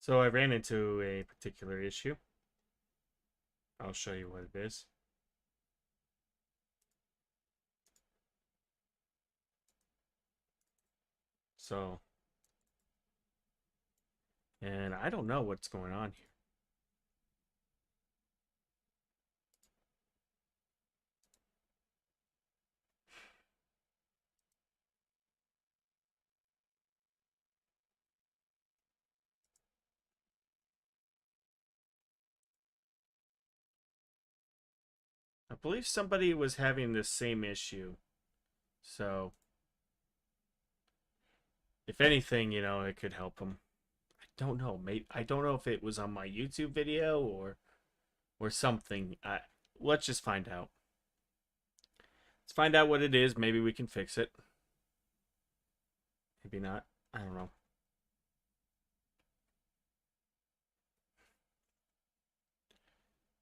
So I ran into a particular issue. I'll show you what it is. So, and I don't know what's going on here. I believe somebody was having this same issue. So, if anything, it could help them. I don't know. Maybe I don't know if it was on my YouTube video or something. Let's just find out. Let's find out what it is. Maybe we can fix it. Maybe not. I don't know.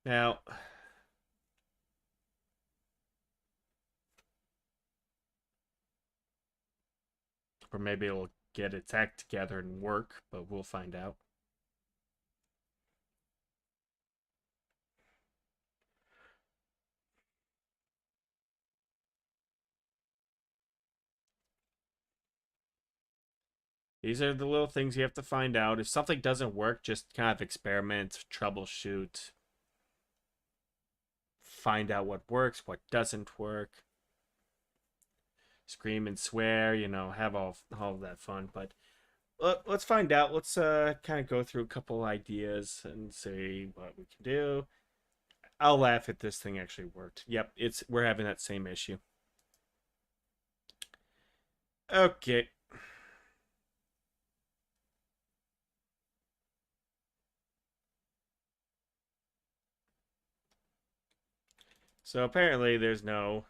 Now, or maybe it'll get its act together and work, but we'll find out. These are the little things you have to find out. If something doesn't work, just kind of experiment, troubleshoot, find out what works, what doesn't work. Scream and swear, have all of that fun. But let's find out. Let's kind of go through a couple ideas and see what we can do. I'll laugh if this thing actually worked. Yep, we're having that same issue. Okay. So apparently there's no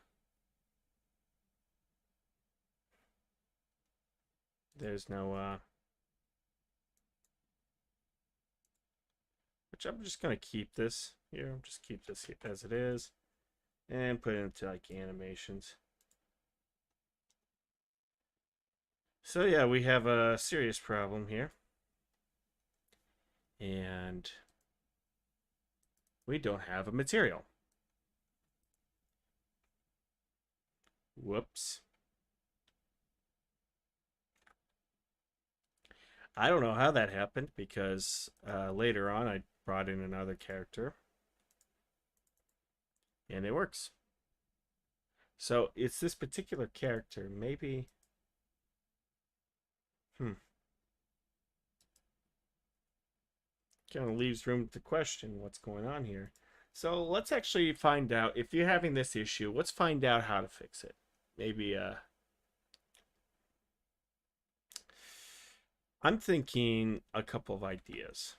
which I'm just gonna keep this here. I'll just keep this as it is and put it into like animations. So yeah, we have a serious problem here. And we don't have a material. Whoops. I don't know how that happened because later on I brought in another character and it works. So it's this particular character. Maybe. Kind of leaves room to question what's going on here. So let's actually find out if you're having this issue. Let's find out how to fix it. Maybe I'm thinking a couple of ideas.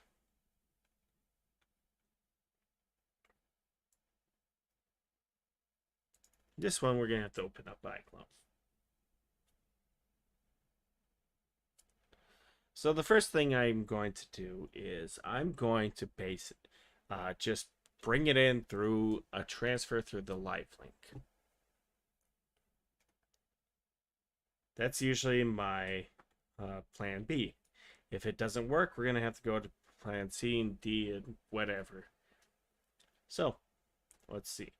This one we're gonna have to open up iClone. So the first thing I'm going to do is I'm going to base it, just bring it in through a transfer through the live link. That's usually my plan B. If it doesn't work, we're going to have to go to plan C and D and whatever. So, let's see.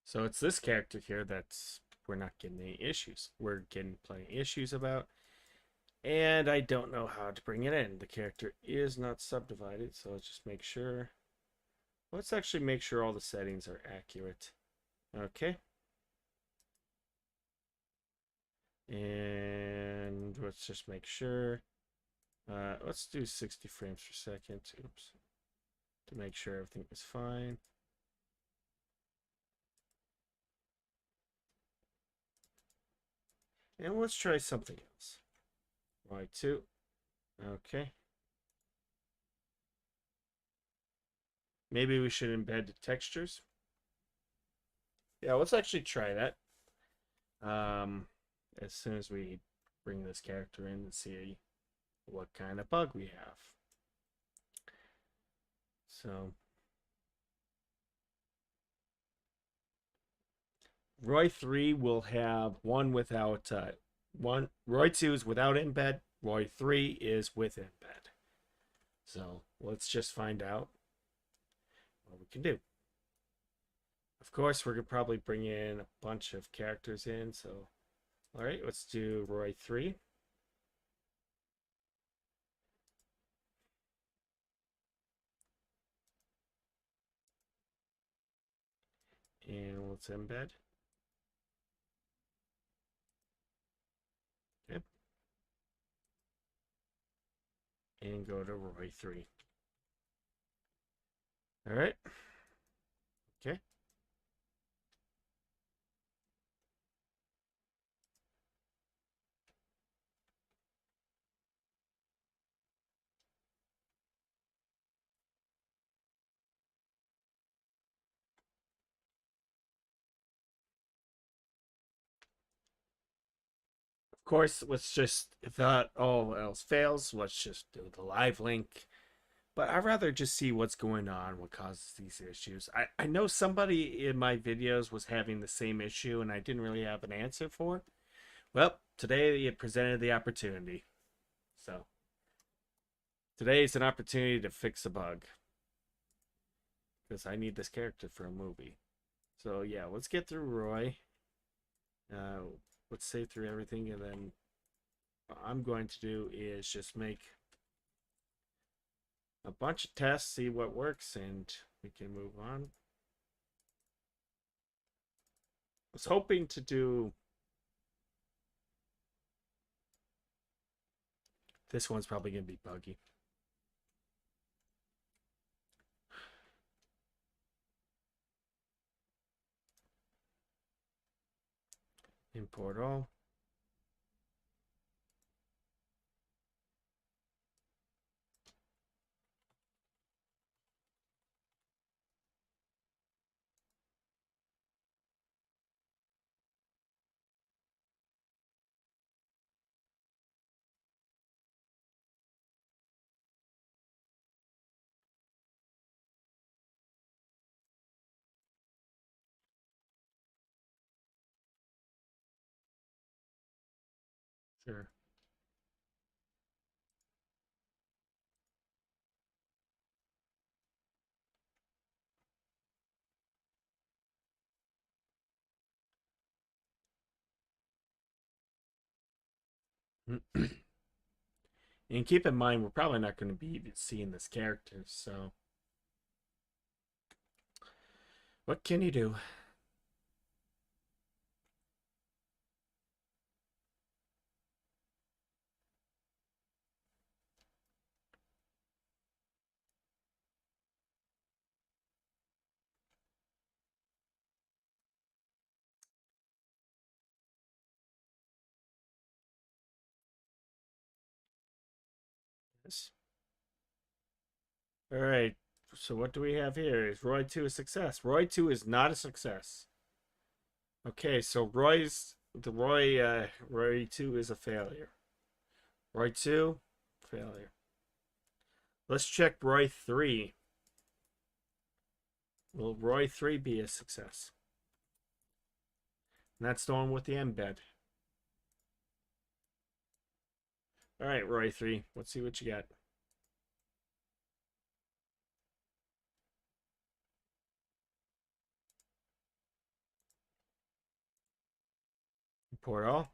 So it's this character here that's we're not getting any issues. We're getting plenty of issues about. And I don't know how to bring it in. The character is not subdivided, so let's just make sure. Let's actually make sure all the settings are accurate. Okay. And let's just make sure. Let's do 60 frames per second. Oops. To make sure everything is fine. And let's try something else. Y2. Okay. Maybe we should embed the textures. Yeah, let's actually try that. As soon as we bring this character in and see what kind of bug we have. So Roy 3 will have one without one. Roy 2 is without embed. Roy 3 is with embed. So let's just find out what we can do. Of course, we're gonna probably bring in a bunch of characters in. So, all right, let's do Roy 3. And let's embed. Yep. And go to Roy 3. All right. Okay. Of course, let's just, if that all else fails, let's just do the live link. But I'd rather just see what's going on, what causes these issues. I know somebody in my videos was having the same issue and I didn't really have an answer for. Well, today it presented the opportunity. So today is an opportunity to fix a bug. Because I need this character for a movie. So yeah, let's get through Roy. Let's save through everything, and then what I'm going to do is just make a bunch of tests, see what works, and we can move on. I was hoping to do this one's probably gonna be buggy. Import all. Sure. And keep in mind, we're probably not going to be seeing this character, so what can you do? Yes. All right. So what do we have here? Is Roy 2 a success? Roy 2 is not a success. Okay, so Roy 2 is a failure. Roy 2, failure. Let's check Roy 3. Will Roy 3 be a success? And that's the one with the embed. All right, Roy 3. Let's see what you got. Import all.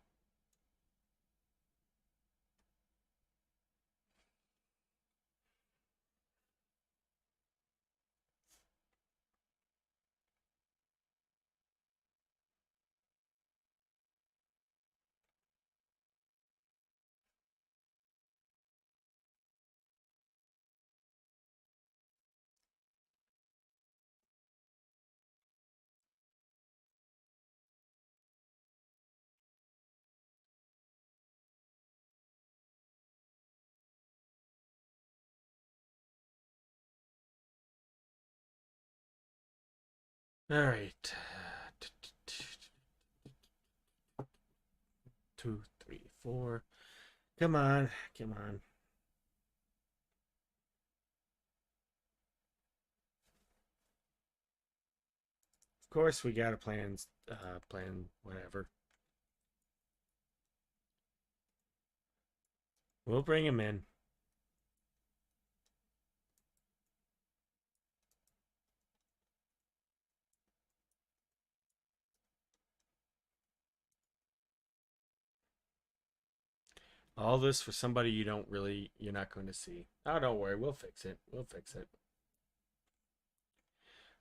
All right. 2, 3, 4. Come on. Come on. Of course, we got a plan whatever. We'll bring him in. All this for somebody you're not going to see. Oh, don't worry. We'll fix it. We'll fix it.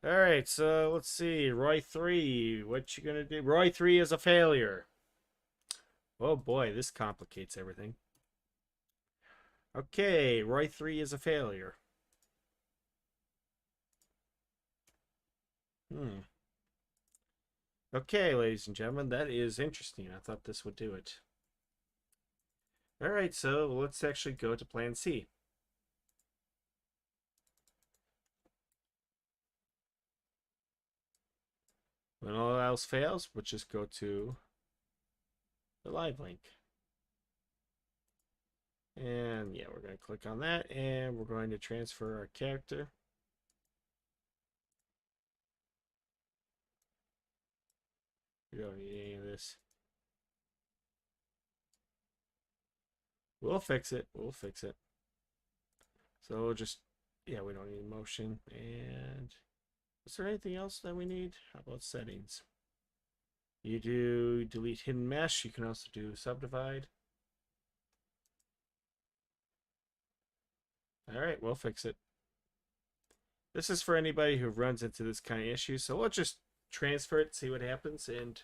All right, so let's see. Roy 3, what you gonna do? Roy 3 is a failure. Oh boy, this complicates everything. Okay, Roy 3 is a failure. Okay, ladies and gentlemen, that is interesting. I thought this would do it. All right, so let's actually go to plan C. When all else fails, we'll just go to the live link. And yeah, we're going to click on that and we're going to transfer our character. We don't need any of this. We'll fix it. We'll fix it. So we'll just, yeah, we don't need motion. And is there anything else that we need? How about settings? You do delete hidden mesh. You can also do subdivide. All right, we'll fix it. This is for anybody who runs into this kind of issue. So we'll just transfer it, see what happens, and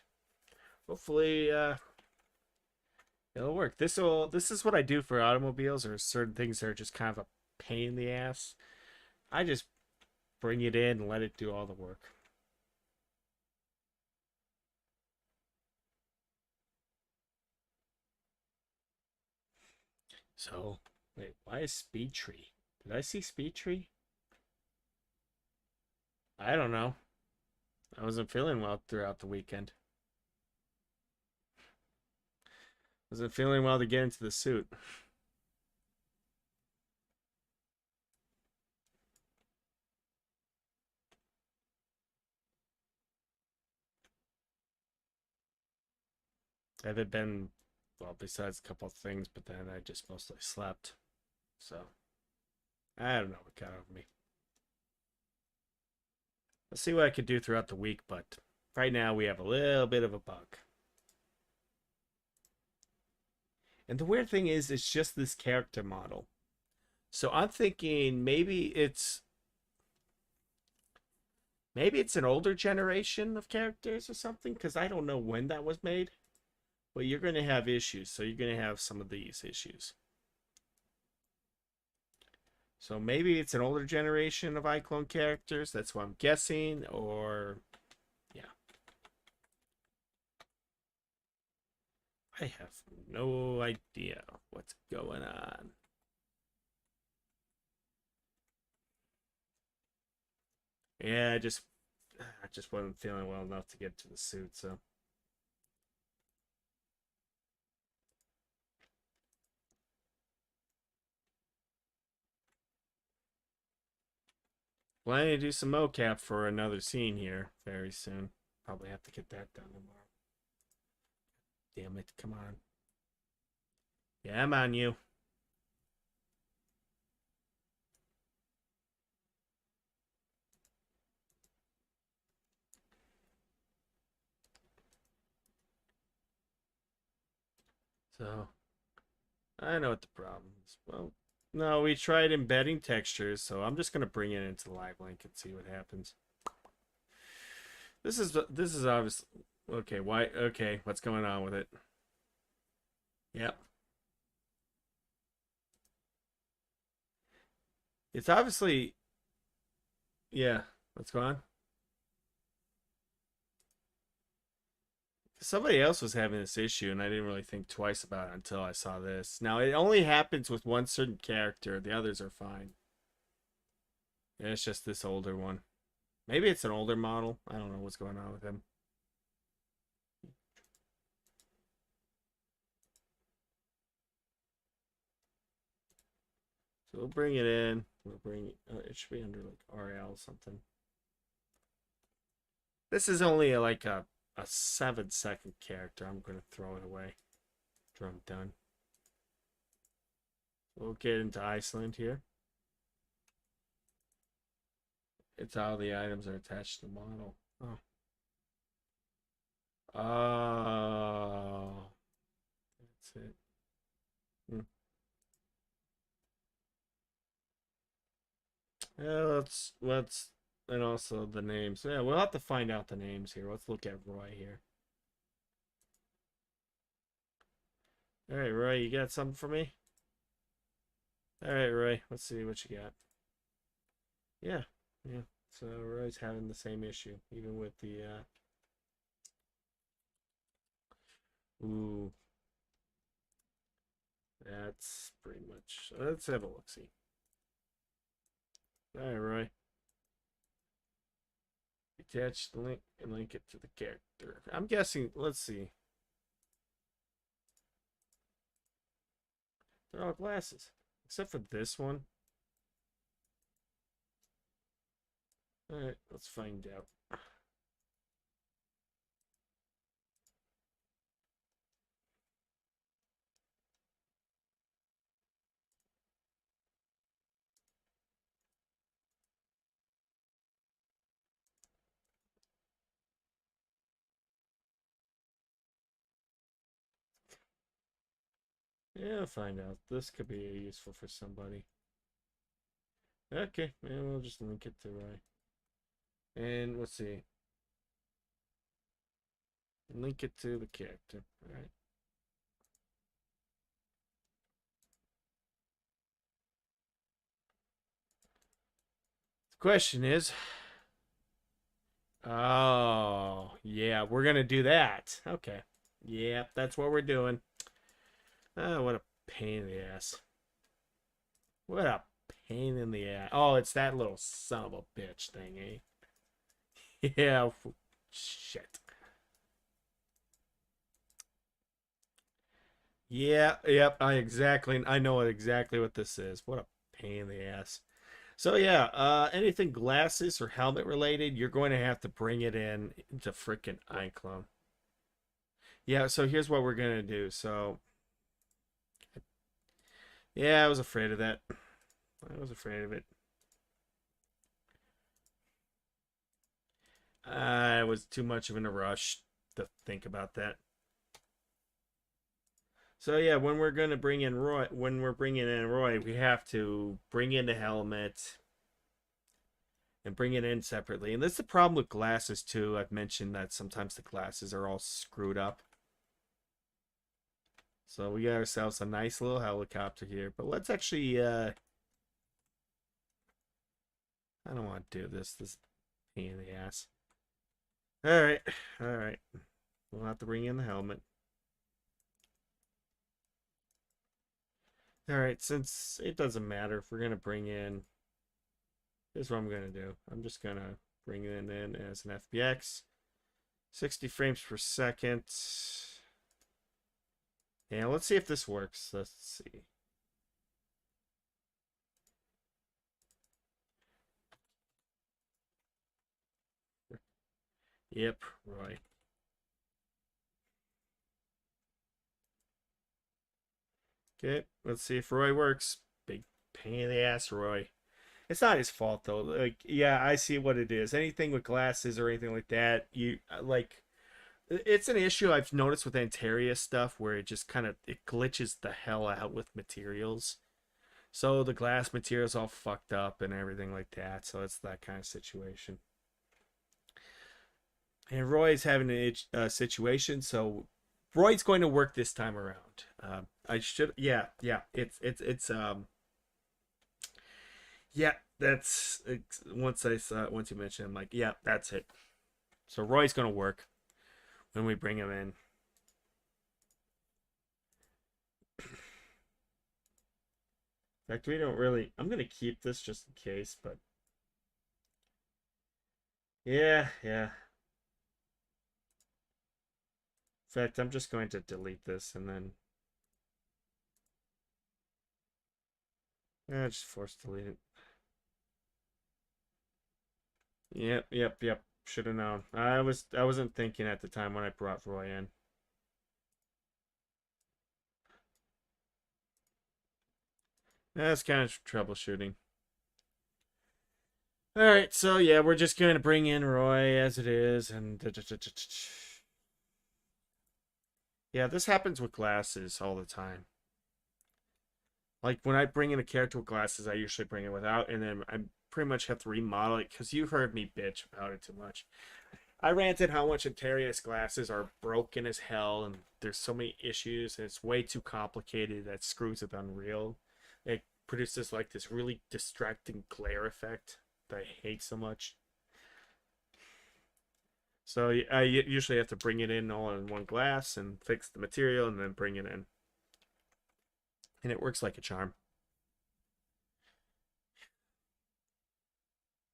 hopefully it'll work. This is what I do for automobiles or certain things that are just kind of a pain in the ass. I just bring it in and let it do all the work. So, wait, why is Speed Tree? Did I see Speed Tree? I don't know. I wasn't feeling well throughout the weekend. Wasn't feeling well to get into the suit. It had been, well, besides a couple of things, but then I just mostly slept. So, I don't know what got over me. Let's see what I can do throughout the week, but right now we have a little bit of a bug. And the weird thing is, it's just this character model. So I'm thinking maybe it's an older generation of characters or something, because I don't know when that was made. But you're going to have issues, so you're going to have some of these issues. So maybe it's an older generation of iClone characters. That's what I'm guessing, or yeah. I have no idea what's going on. Yeah, I just wasn't feeling well enough to get to the suit, so. Planning to do some mocap for another scene here very soon. Probably have to get that done tomorrow. Damn it, come on. Yeah, I'm on you. So, I know what the problem is. Well, no, we tried embedding textures, so I'm just going to bring it into the live link and see what happens. This is obviously okay. Why? Okay, what's going on with it? Yep. It's obviously, yeah. What's going on? Somebody else was having this issue, and I didn't really think twice about it until I saw this. Now, it only happens with one certain character. The others are fine. Yeah, it's just this older one. Maybe it's an older model. I don't know what's going on with him. So we'll bring it in. We'll bring it should be under like RL something. This is only like a 7-second character. I'm gonna throw it away after I'm done. We'll get into Iceland here. It's how the items are attached to the model. Oh. Oh. That's it. Hmm. Yeah, let's and also the names. Yeah, we'll have to find out the names here. Let's look at Roy here. All right, Roy, you got something for me? All right, Roy, let's see what you got. Yeah, yeah. So Roy's having the same issue, even with the ooh, that's pretty much. Let's have a look. See. All right, Roy. Attach the link and link it to the character. I'm guessing. Let's see. They're all glasses, except for this one. All right, let's find out. Yeah, I'll find out. This could be useful for somebody. Okay, yeah, we'll just link it to Roy. And let's see. Link it to the character. All right. The question is, oh, yeah, we're gonna do that. Okay. Yeah, that's what we're doing. Oh, what a pain in the ass. What a pain in the ass. Oh, it's that little son of a bitch thing, eh? Yeah, shit. Yeah, yep, I know exactly what this is. What a pain in the ass. So yeah, anything glasses or helmet related, you're going to have to bring it in to freaking iClone. Yeah, so here's what we're gonna do. So yeah, I was afraid of that. I was afraid of it. I was too much of in a rush to think about that. So yeah, when we're bringing in Roy, we have to bring in the helmet and bring it in separately. And that's the problem with glasses too. I've mentioned that sometimes the glasses are all screwed up. So we got ourselves a nice little helicopter here. But let's actually I don't want to do this. This pain in the ass. Alright. Alright. We'll have to bring in the helmet. Alright, since it doesn't matter if we're gonna bring in, here's what I'm gonna do. I'm just gonna bring it in as an FBX. 60 frames per second. Yeah, let's see if this works. Let's see. Yep, Roy. Okay, let's see if Roy works. Big pain in the ass, Roy. It's not his fault though. Like, yeah, I see what it is. Anything with glasses or anything like that, you like. It's an issue I've noticed with Antaria stuff where it just kind of it glitches the hell out with materials. So the glass material's all fucked up and everything like that. So it's that kind of situation. And Roy's having a situation, so Roy's going to work this time around. I should, yeah, yeah. Yeah. Once you mention, I'm like, yeah, that's it. So Roy's going to work when we bring him in. In fact, we don't really. I'm going to keep this just in case, but Yeah, yeah. In fact, I'm just going to delete this and then just force delete it. Yep, yep, yep. Should have known. I wasn't thinking at the time when I brought Roy in. That's kind of troubleshooting. All right, so yeah, we're just going to bring in Roy as it is, and yeah, this happens with glasses all the time. Like when I bring in a character with glasses, I usually bring it without, and then I pretty much have to remodel it because you heard me bitch about it too much. I ranted how much Interior's glasses are broken as hell, and there's so many issues, and it's way too complicated that screws with Unreal. It produces like this really distracting glare effect that I hate so much. So I usually have to bring it in all in one glass and fix the material and then bring it in. And it works like a charm.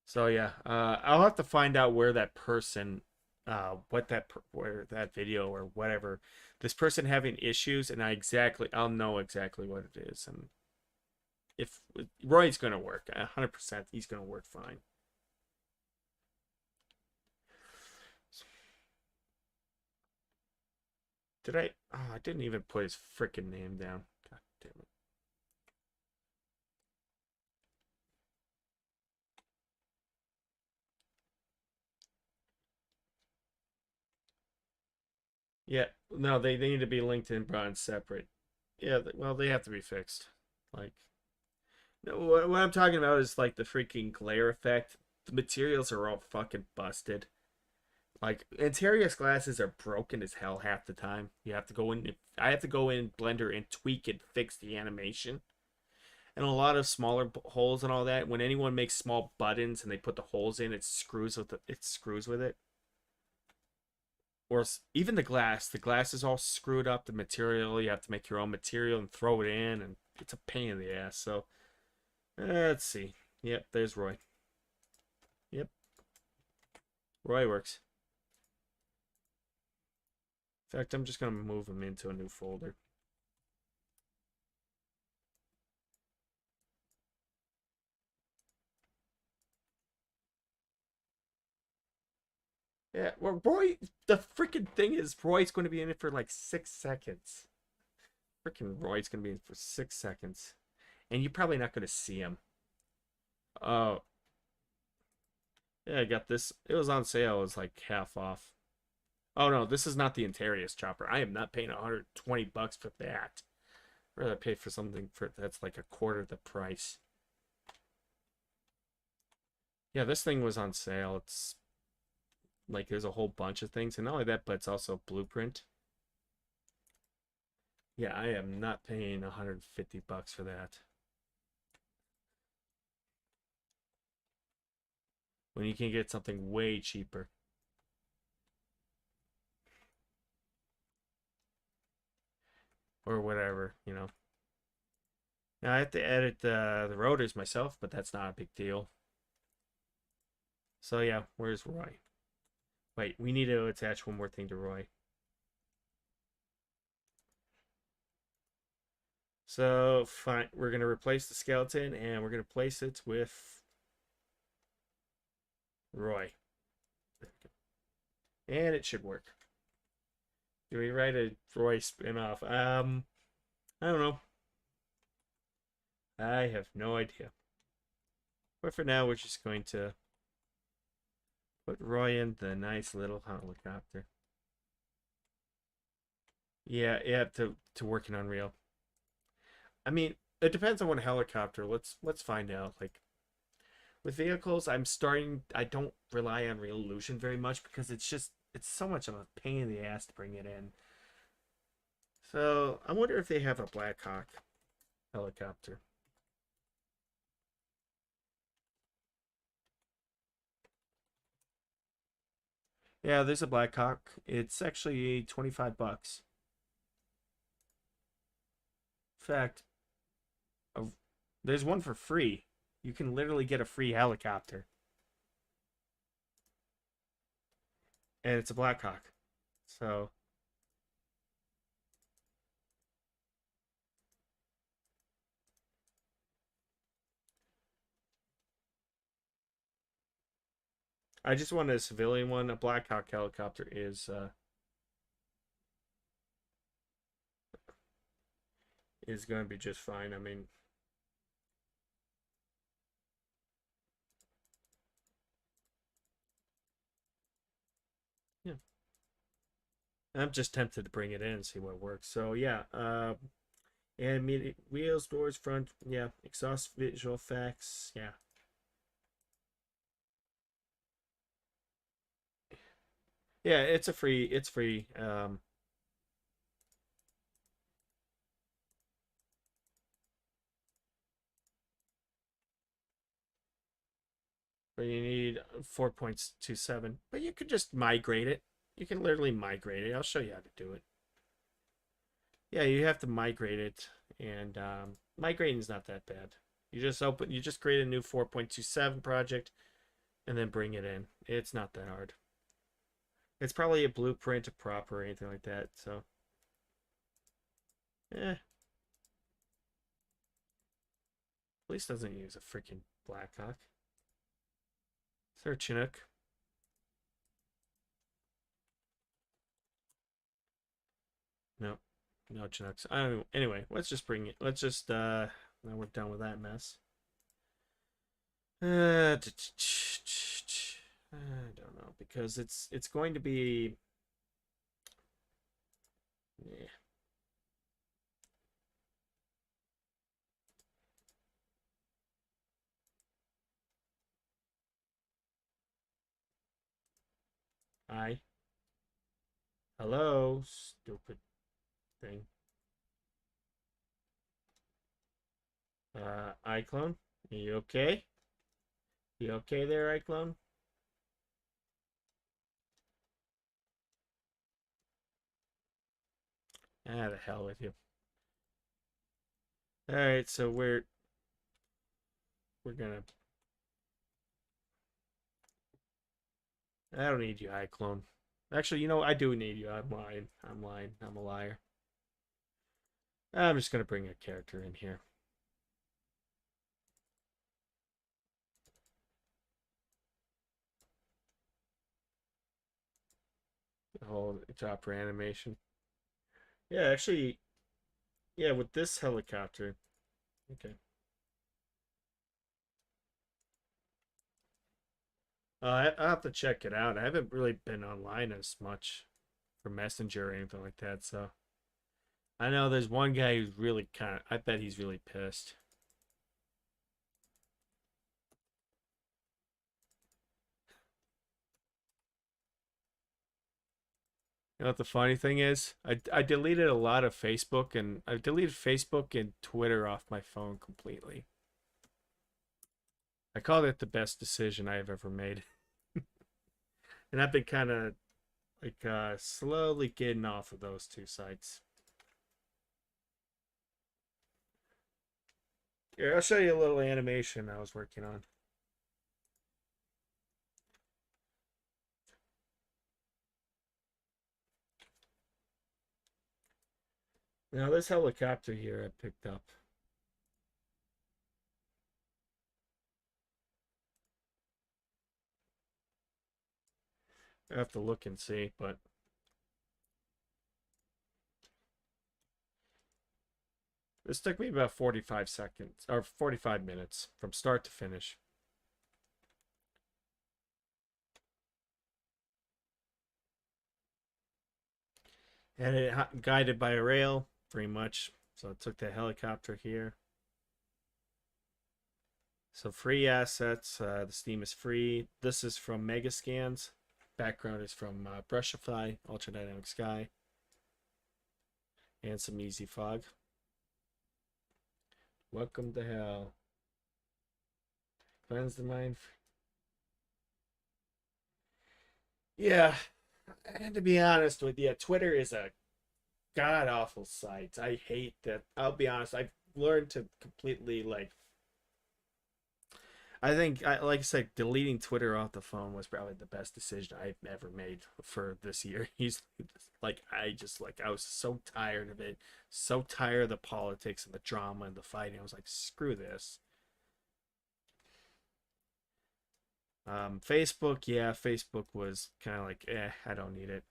So yeah, I'll have to find out where that person, where that video or whatever, this person having issues, and I'll know exactly what it is, and if Roy's gonna work, 100%, he's gonna work fine. Did I? Oh, I didn't even put his freaking name down. God damn it. Yeah, no, they need to be linked in bronze separate. Yeah, well, they have to be fixed. Like, no, what I'm talking about is like the freaking glare effect. The materials are all fucking busted. Like Interior's glasses are broken as hell half the time. You have to go in. I have to go in Blender and tweak and fix the animation. And a lot of smaller holes and all that. When anyone makes small buttons and they put the holes in, it screws with it. Or even the glass. The glass is all screwed up. The material, you have to make your own material and throw it in, and it's a pain in the ass. So let's see. Yep, there's Roy. Yep, Roy works. In fact, I'm just gonna move him into a new folder. Yeah, well, Roy. The freaking thing is, Roy's going to be in it for like 6 seconds. Freaking Roy's going to be in for 6 seconds, and you're probably not going to see him. Oh, yeah, I got this. It was on sale. It was like half off. Oh no, this is not the Interius chopper. I am not paying 120 bucks for that. I'd rather pay for something for that's like a quarter the price. Yeah, this thing was on sale. It's like there's a whole bunch of things, and not only that, but it's also Blueprint. Yeah, I am not paying 150 bucks for that. When you can get something way cheaper or whatever, you know. Now I have to edit the rotors myself, but that's not a big deal. So yeah, where's Roy? Wait, we need to attach one more thing to Roy. So fine, we're gonna replace the skeleton and we're gonna place it with Roy, and it should work. Do we write a Roy spin-off? I don't know. I have no idea. But for now, we're just going to put Roy in the nice little helicopter. Yeah, yeah, to work in Unreal. I mean, it depends on what helicopter. Let's find out. Like with vehicles, I don't rely on Real Illusion very much because it's so much of a pain in the ass to bring it in. So I wonder if they have a Black Hawk helicopter. Yeah, there's a Black Hawk. It's actually 25 bucks. In fact, a, there's one for free. You can literally get a free helicopter. and it's a Blackhawk. So I just wanted a civilian one. A Blackhawk helicopter is going to be just fine. I mean, yeah. I'm just tempted to bring it in and see what works. So yeah, animated wheels, doors, front, yeah, exhaust, visual effects, yeah, yeah. It's free. But you need 4.27. But you could just migrate it. You can literally migrate it. I'll show you how to do it. Yeah, you have to migrate it, and migrating is not that bad. You just create a new 4.27 project, and then bring it in. It's not that hard. It's probably a blueprint, a prop, or anything like that. So, at least doesn't use a freaking Blackhawk. Is there a Chinook? No, no Chinooks. I don't know. Anyway, let's just bring it. Let's just now we're done with that mess. I don't know because it's going to be. Yeah. Hi. Hello, stupid thing. iClone, are you okay? You okay there, iClone? Ah, the hell with you. All right, so we're gonna. I don't need you, iClone. Actually, you know, I do need you. I'm lying. I'm lying. I'm a liar. I'm just gonna bring a character in here. The whole chopper animation. Yeah, actually, yeah, with this helicopter. Okay. I'll have to check it out. I haven't really been online as much for Messenger or anything like that, so I know there's one guy who's really kind of. I bet he's really pissed. You know what the funny thing is? I deleted a lot of Facebook and I deleted Facebook and Twitter off my phone completely. I called it the best decision I have ever made. And I've been kind of like slowly getting off of those two sites. Here, I'll show you a little animation I was working on. Now this helicopter here I picked up. I have to look and see, but this took me about 45 seconds or 45 minutes from start to finish. And it guided by a rail, pretty much. So it took the helicopter here. So free assets. The Steam is free. This is from Megascans. Background is from Brushify, Ultra Dynamic Sky, and some Easy Fog. Welcome to hell. Cleanse the mind. Yeah, and to be honest with you, Twitter is a god awful site. I hate that. I'll be honest. I've learned to completely like. I think, like I said, deleting Twitter off the phone was probably the best decision I've ever made for this year. He's like, I was so tired of it, so tired of the politics and the drama and the fighting. I was like, screw this. Facebook, yeah, Facebook was kind of like, I don't need it.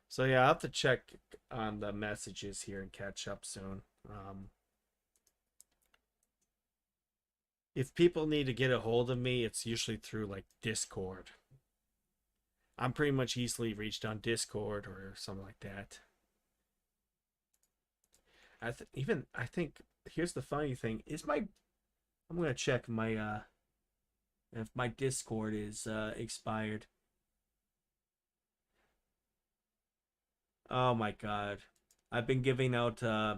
So yeah, I'll have to check on the messages here and catch up soon. If people need to get a hold of me, it's usually through like Discord. I'm pretty much easily reached on Discord or something like that. I think here's the funny thing is my I'm gonna check my if my Discord is expired. Oh my god, I've been giving out uh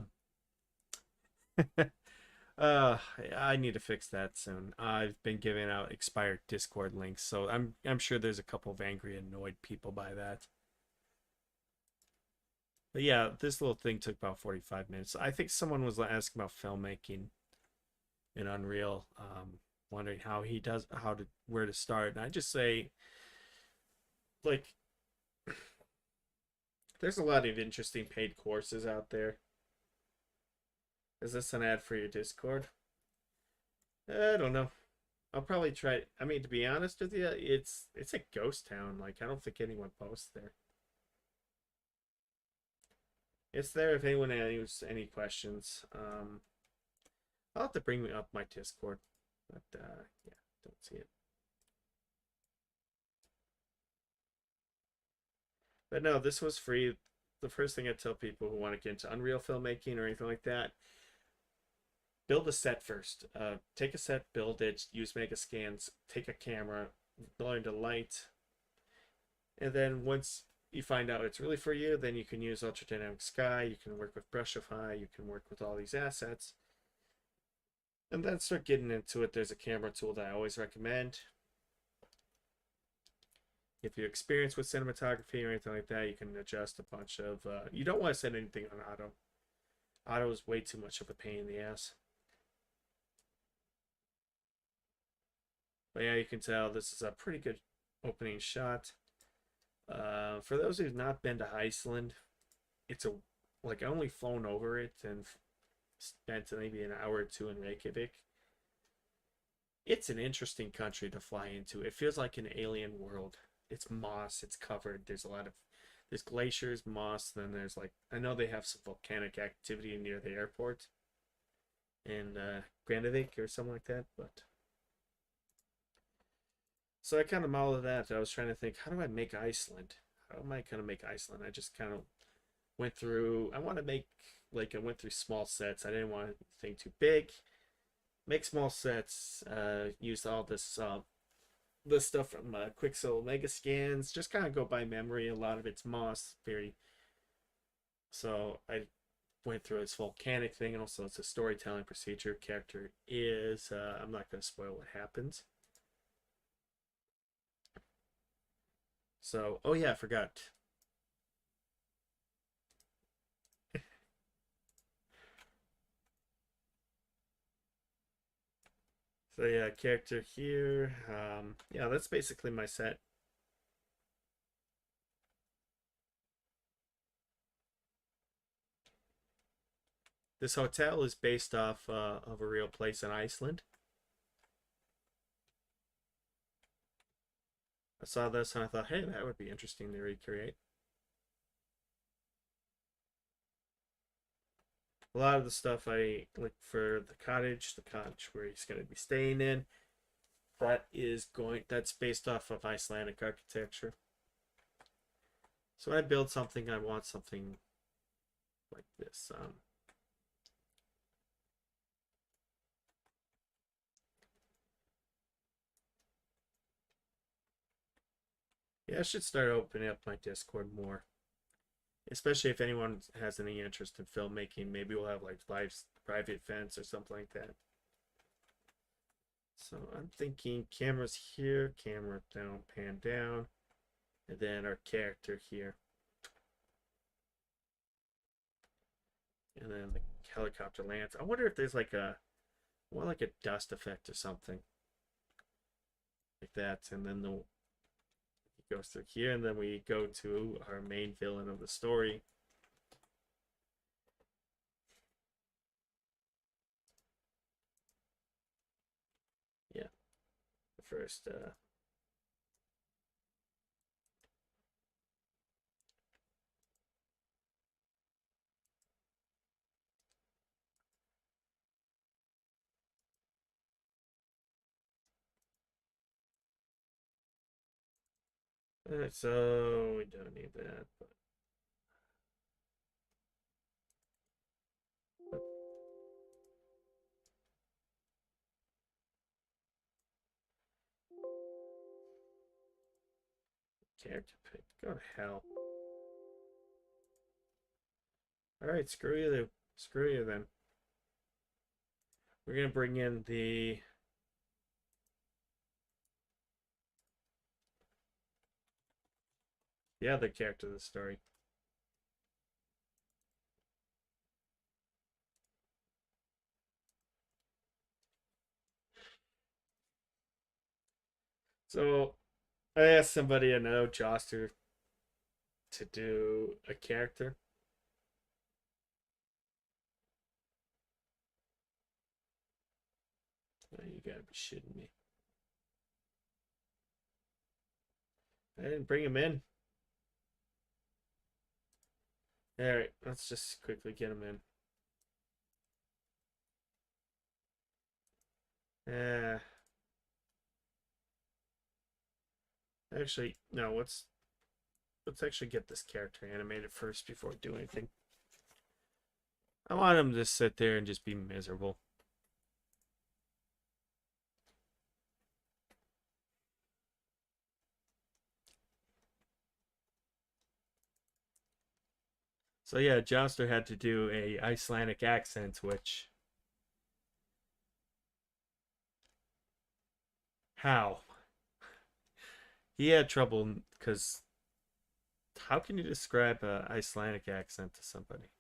I need to fix that soon. I've been giving out expired Discord links, so I'm sure there's a couple of angry, annoyed people by that. But yeah, this little thing took about 45 minutes. I think someone was asking about filmmaking in Unreal, wondering where to start. And I just say, like, there's a lot of interesting paid courses out there. Is this an ad for your Discord? I don't know. I'll probably try. I mean, to be honest with you, it's a ghost town. Like, I don't think anyone posts there. It's there if anyone has any questions. I'll have to bring up my Discord, but yeah, don't see it. But no, this was free. The first thing I tell people who want to get into Unreal filmmaking or anything like that, build a set first. Take a set, build it, use mega scans, take a camera, learn to light, and then once you find out it's really for you, then you can use ultra dynamic sky. You can work with Brushify. You can work with all these assets, and then start getting into it. There's a camera tool that I always recommend. If you're experienced with cinematography or anything like that, you can adjust a bunch of. You don't want to set anything on auto. Auto is way too much of a pain in the ass. But yeah, you can tell this is a pretty good opening shot. For those who've not been to Iceland, it's a like I only flown over it and spent maybe an hour or two in Reykjavik. It's an interesting country to fly into. It feels like an alien world. It's moss, it's covered. There's glaciers, moss, then there's like I know they have some volcanic activity near the airport in Grandavik or something like that, but so I kind of modeled that. I was trying to think, how do I make Iceland? How am I gonna make Iceland? I just kind of went through. I want to make like I went through small sets. I didn't want anything too big. Make small sets. Use all this stuff from Quixel Mega Scans. Just kind of go by memory. A lot of it's moss. Very. So I went through this volcanic thing, and also it's a storytelling procedure. Character is. I'm not going to spoil what happens. So, oh yeah, I forgot. So yeah, character here. Yeah, that's basically my set. This hotel is based off of a real place in Iceland. I saw this and I thought, hey, that would be interesting to recreate. A lot of the stuff I like for the cottage where he's going to be staying in, that's based off of Icelandic architecture. So when I build something, I want something like this. Yeah, I should start opening up my Discord more, especially if anyone has any interest in filmmaking. Maybe we'll have like live private events or something like that. So I'm thinking cameras here, camera down, pan down, and then our character here. And then the helicopter lands. I wonder if there's like More like a dust effect or something like that, and then the it goes through here, and then we go to our main villain of the story. Yeah, the first. Alright, so we don't need that. But character pick. Go to hell. Alright, screw you. Screw you then. We're gonna bring in the other character of the story. So I asked somebody I know, Joster, to do a character. Oh, you gotta be shitting me. I didn't bring him in. Alright, let's just quickly get him in. Actually, no, let's actually get this character animated first before we do anything. I want him to sit there and just be miserable. So yeah, Joster had to do a Icelandic accent, which how? He had trouble because how can you describe a Icelandic accent to somebody?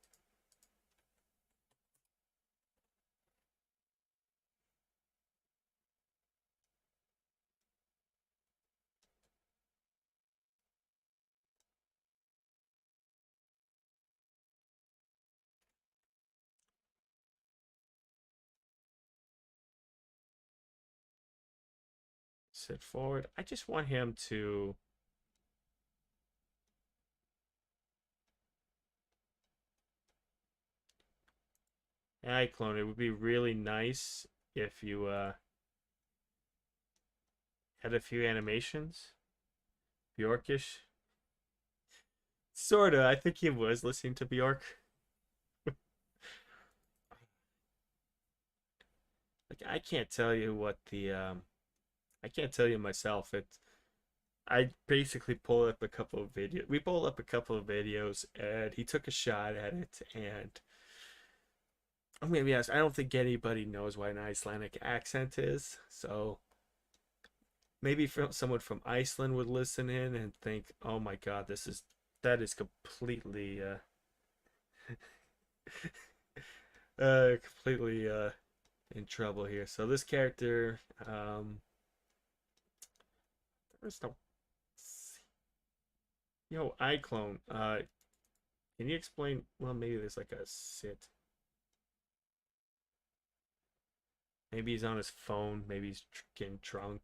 Sit forward. I just want him to. iClone. It would be really nice if you had a few animations. Bjorkish. Sorta. I think he was listening to Bjork. Like I can't tell you what the I can't tell you myself. I basically pulled up a couple of videos. We pulled up a couple of videos, and he took a shot at it. And I'm gonna be honest, I don't think anybody knows what an Icelandic accent is. So maybe someone from Iceland would listen in and think, "Oh my God, that is completely completely in trouble here." So this character, there's no, iClone. Can you explain? Well, maybe there's like a sit. Maybe he's on his phone. Maybe he's getting drunk.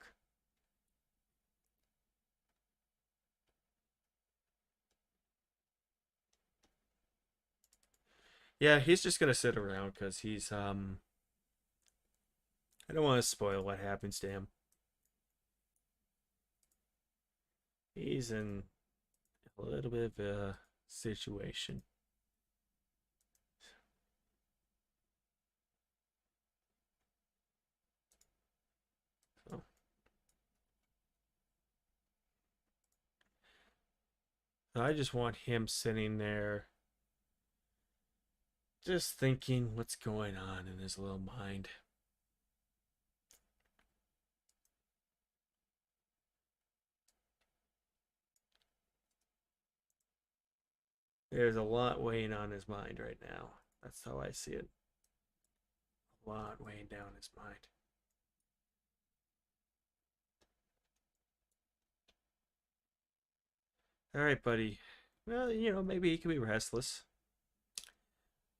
Yeah, he's just gonna sit around because he's. I don't want to spoil what happens to him. He's in a little bit of a situation. So, so I just want him sitting there, just thinking what's going on in his little mind. There's a lot weighing on his mind right now. That's how I see it. a lot weighing down his mind. All right, buddy. Well, maybe he could be restless.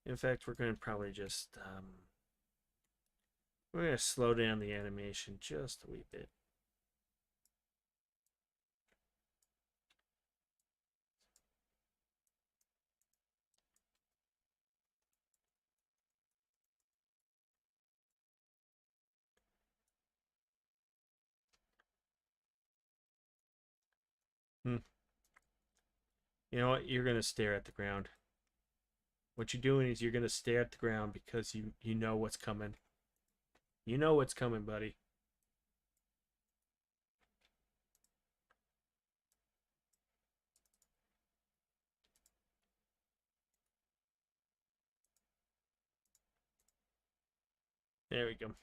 In fact, we're going to probably just we're going to slow down the animation just a wee bit. Hmm. You know what? You're going to stare at the ground. What you're doing is you're going to stare at the ground because you know what's coming. You know what's coming, buddy. There we go.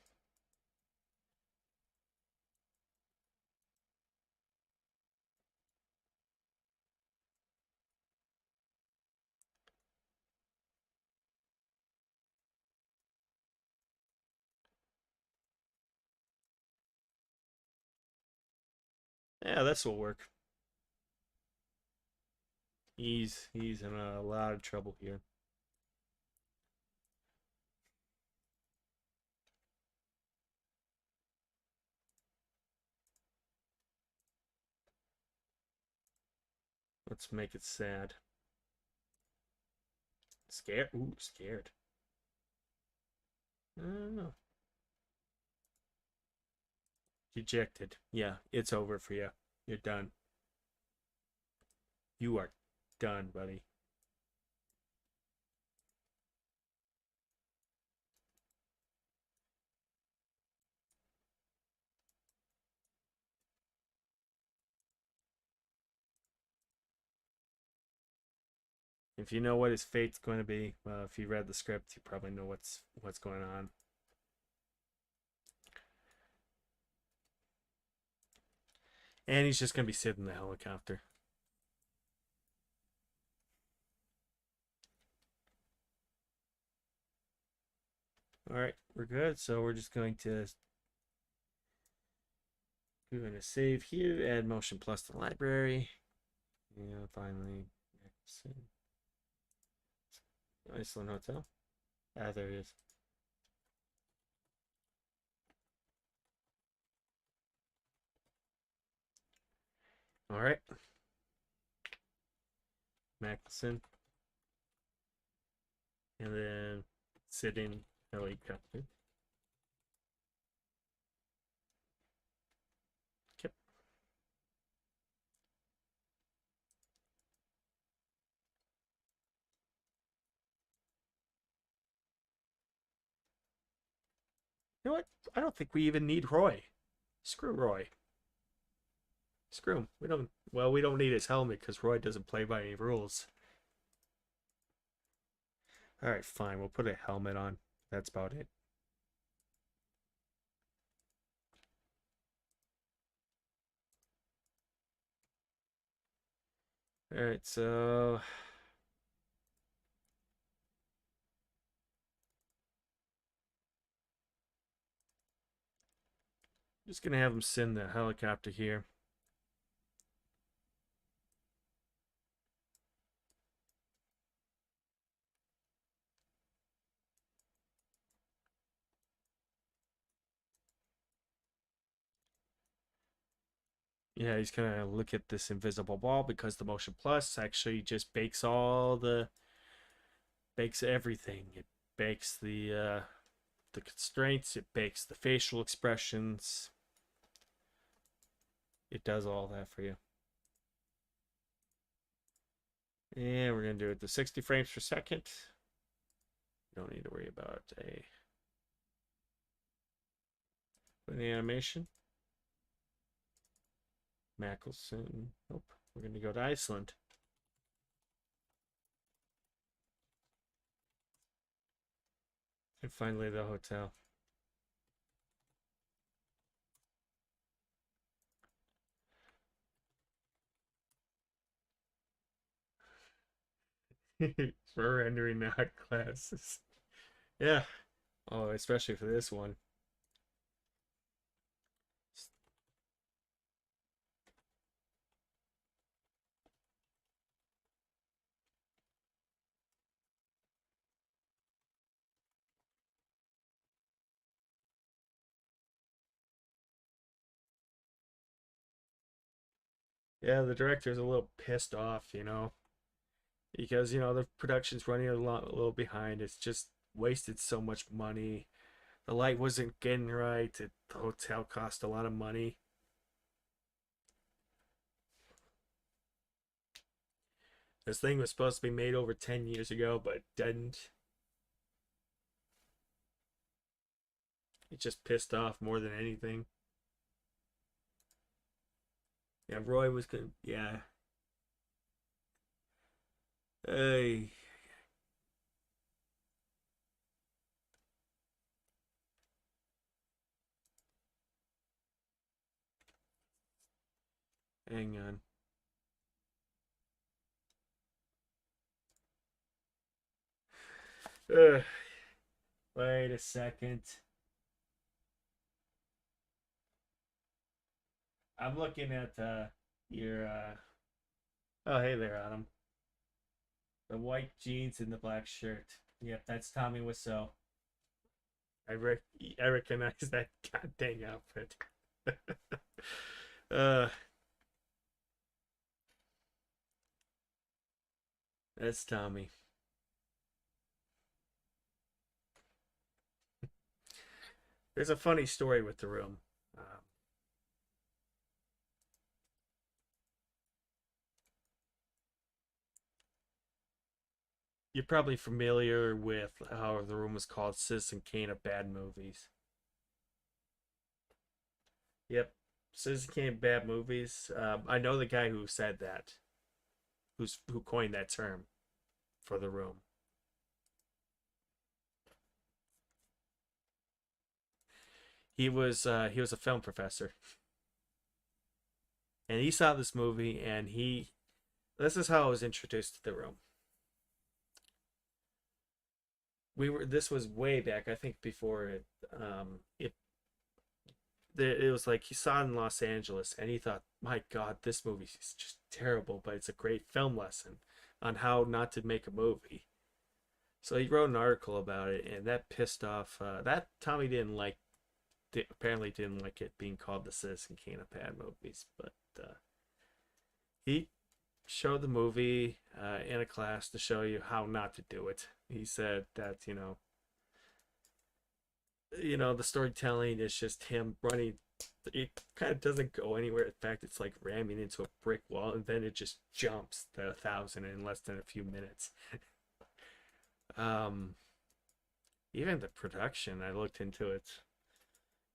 Yeah, this will work. He's in a lot of trouble here. Let's make it sad. Scared? Ooh, scared. I don't know. Dejected. Yeah, it's over for you. You're done. You are done, buddy. If you know what his fate's going to be, if you read the script, you probably know what's going on. And he's just going to be sitting in the helicopter. All right, we're good. So we're just going to save here, add motion plus the library. Yeah, finally, Iceland Hotel. Ah, there it is. All right, Mackelson, and then sitting helicopter. Okay. You know what? I don't think we even need Roy. Screw Roy. Screw him. We don't. Well, we don't need his helmet because Roy doesn't play by any rules. All right, fine. We'll put a helmet on. That's about it. All right, so just gonna have him send the helicopter here. Yeah, he's gonna look at this invisible ball because the motion plus actually just bakes everything. It bakes the constraints. It bakes the facial expressions. It does all that for you. And we're gonna do it to 60 frames per second. You don't need to worry about an animation. Mackelson. Nope. We're gonna go to Iceland. And finally the hotel. For rendering not classes. Yeah. Oh, especially for this one. Yeah, the director's a little pissed off, because the production's running a little behind. It's just wasted so much money. The light wasn't getting right. The hotel cost a lot of money. This thing was supposed to be made over 10 years ago, but it didn't. It just pissed off more than anything. Yeah, Roy was good. Yeah. Hey, hang on. Ugh, wait a second. I'm looking at your. Oh, hey there, Adam. The white jeans and the black shirt. Yep, that's Tommy Wiseau. I rec- I recognize that goddamn outfit. uh, that's Tommy. There's a funny story with the room. You're probably familiar with how the room was called Citizen Kane of Bad Movies. Yep, Citizen Kane of Bad Movies. I know the guy who said that, who coined that term for the room. He was a film professor, and he saw this movie, and he this is how I was introduced to the room. This was way back, I think, before it was like he saw it in Los Angeles, and he thought, my God, this movie is just terrible, but it's a great film lesson on how not to make a movie. So he wrote an article about it, and that pissed off that Tommy apparently didn't like it being called the Citizen Kane of Bad Movies, but he showed the movie in a class to show you how not to do it. He said that the storytelling is just him running. It kind of doesn't go anywhere. In fact, it's like ramming into a brick wall, and then it just jumps to 1,000 in less than a few minutes. Um, Even the production, I looked into it.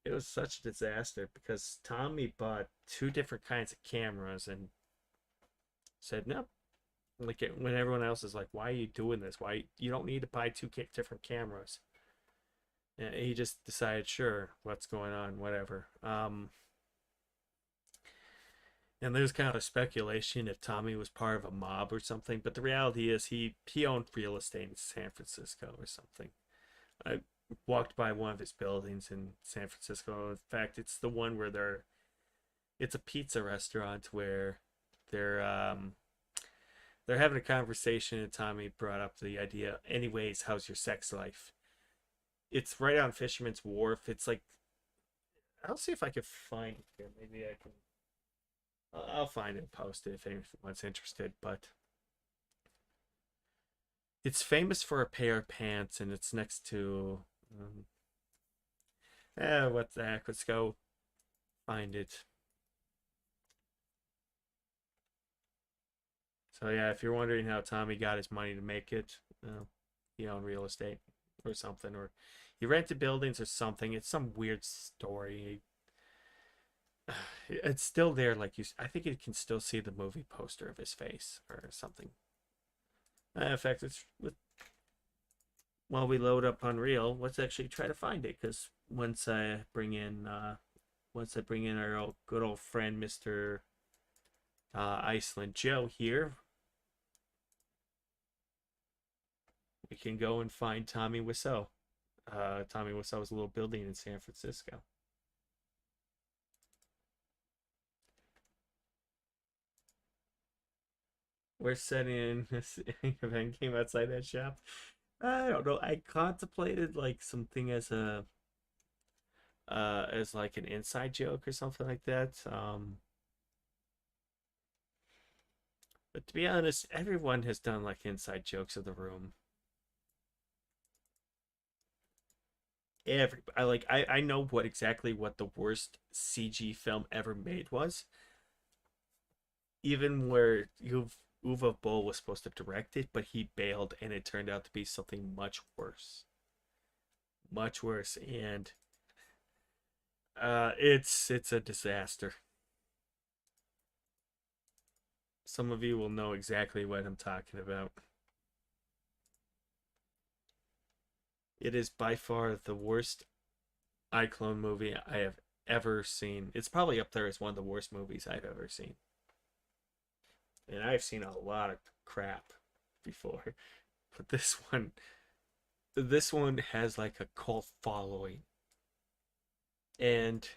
It was such a disaster because Tommy bought two different kinds of cameras and said no. Like when everyone else is like, "Why are you doing this? Why you don't need to buy two different cameras?" And he just decided, sure, what's going on, whatever. And there's kind of a speculation if Tommy was part of a mob or something, but the reality is he owned real estate in San Francisco or something. I walked by one of his buildings in San Francisco. In fact, it's the one where it's a pizza restaurant where they're um they're having a conversation, and Tommy brought up the idea, anyways, how's your sex life? It's right on Fisherman's Wharf. It's like, I'll see if I can find it here. Maybe I can. I'll find it and post it if anyone's interested. But it's famous for a pair of pants, and it's next to. What the heck? Let's go find it. So yeah, if you're wondering how Tommy got his money to make it, he owned real estate or something, or he rented buildings or something. It's some weird story. It's still there, like I think you can still see the movie poster of his face or something. In fact, while we load up Unreal, let's actually try to find it, because once I bring in our good old friend Mr. Iceland Joe here, we can go and find Tommy Wiseau. Tommy Wiseau's little building in San Francisco. We're setting this event game outside that shop. I don't know. I contemplated like something as like an inside joke or something like that. But to be honest, everyone has done like inside jokes of the room. I know what exactly what the worst CG film ever made was. Even where Uwe Boll was supposed to direct it, but he bailed and it turned out to be something much worse. Much worse. And it's a disaster. Some of you will know exactly what I'm talking about. It is by far the worst iClone movie I have ever seen. It's probably up there as one of the worst movies I've ever seen. And I've seen a lot of crap before, but this one has like a cult following, and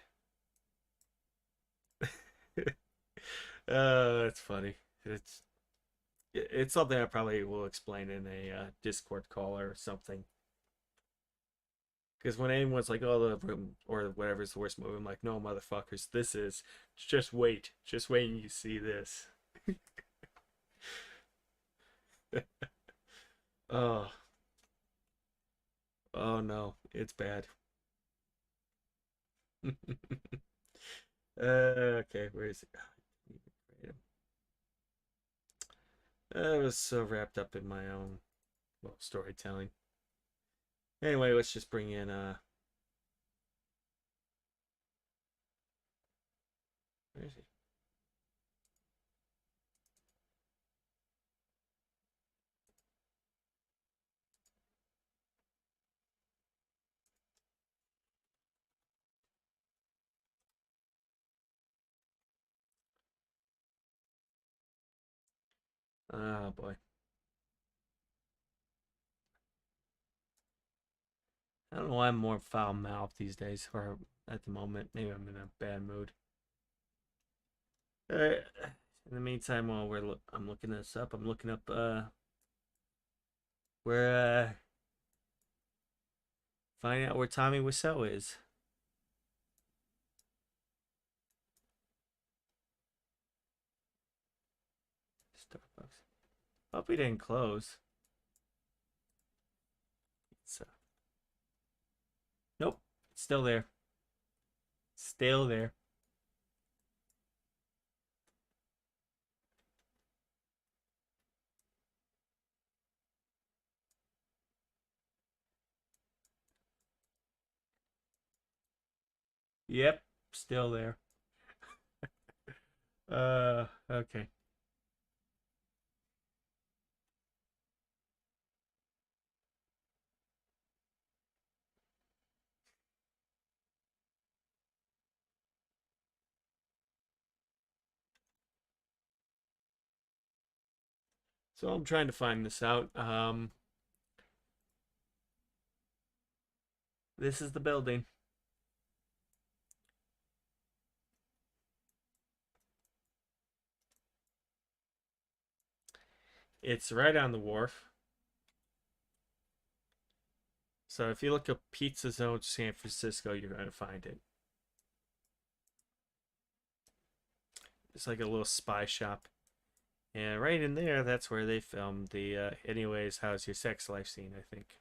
it's funny. It's something I probably will explain in a Discord call or something. Because when anyone's like, "Oh, the room or whatever is the worst movie," I'm like, "No, motherfuckers, this is just wait, and you see this." Oh, oh no, it's bad. Okay, where is it? I was so wrapped up in my own storytelling. Anyway, let's just bring in where is he? Oh boy. I don't know why I'm more foul mouthed these days, or at the moment. Maybe I'm in a bad mood. In the meantime, while I'm looking this up, I'm looking up where find out where Tommy Wiseau is. Starbucks. Hope he didn't close. It's nope, it's still there. Still there. Yep, still there. Okay. So I'm trying to find this out. This is the building. It's right on the wharf. So if you look up Pizza Zone San Francisco, you're going to find it. It's like a little spy shop. And right in there, that's where they filmed the anyways, how's your sex life scene, I think.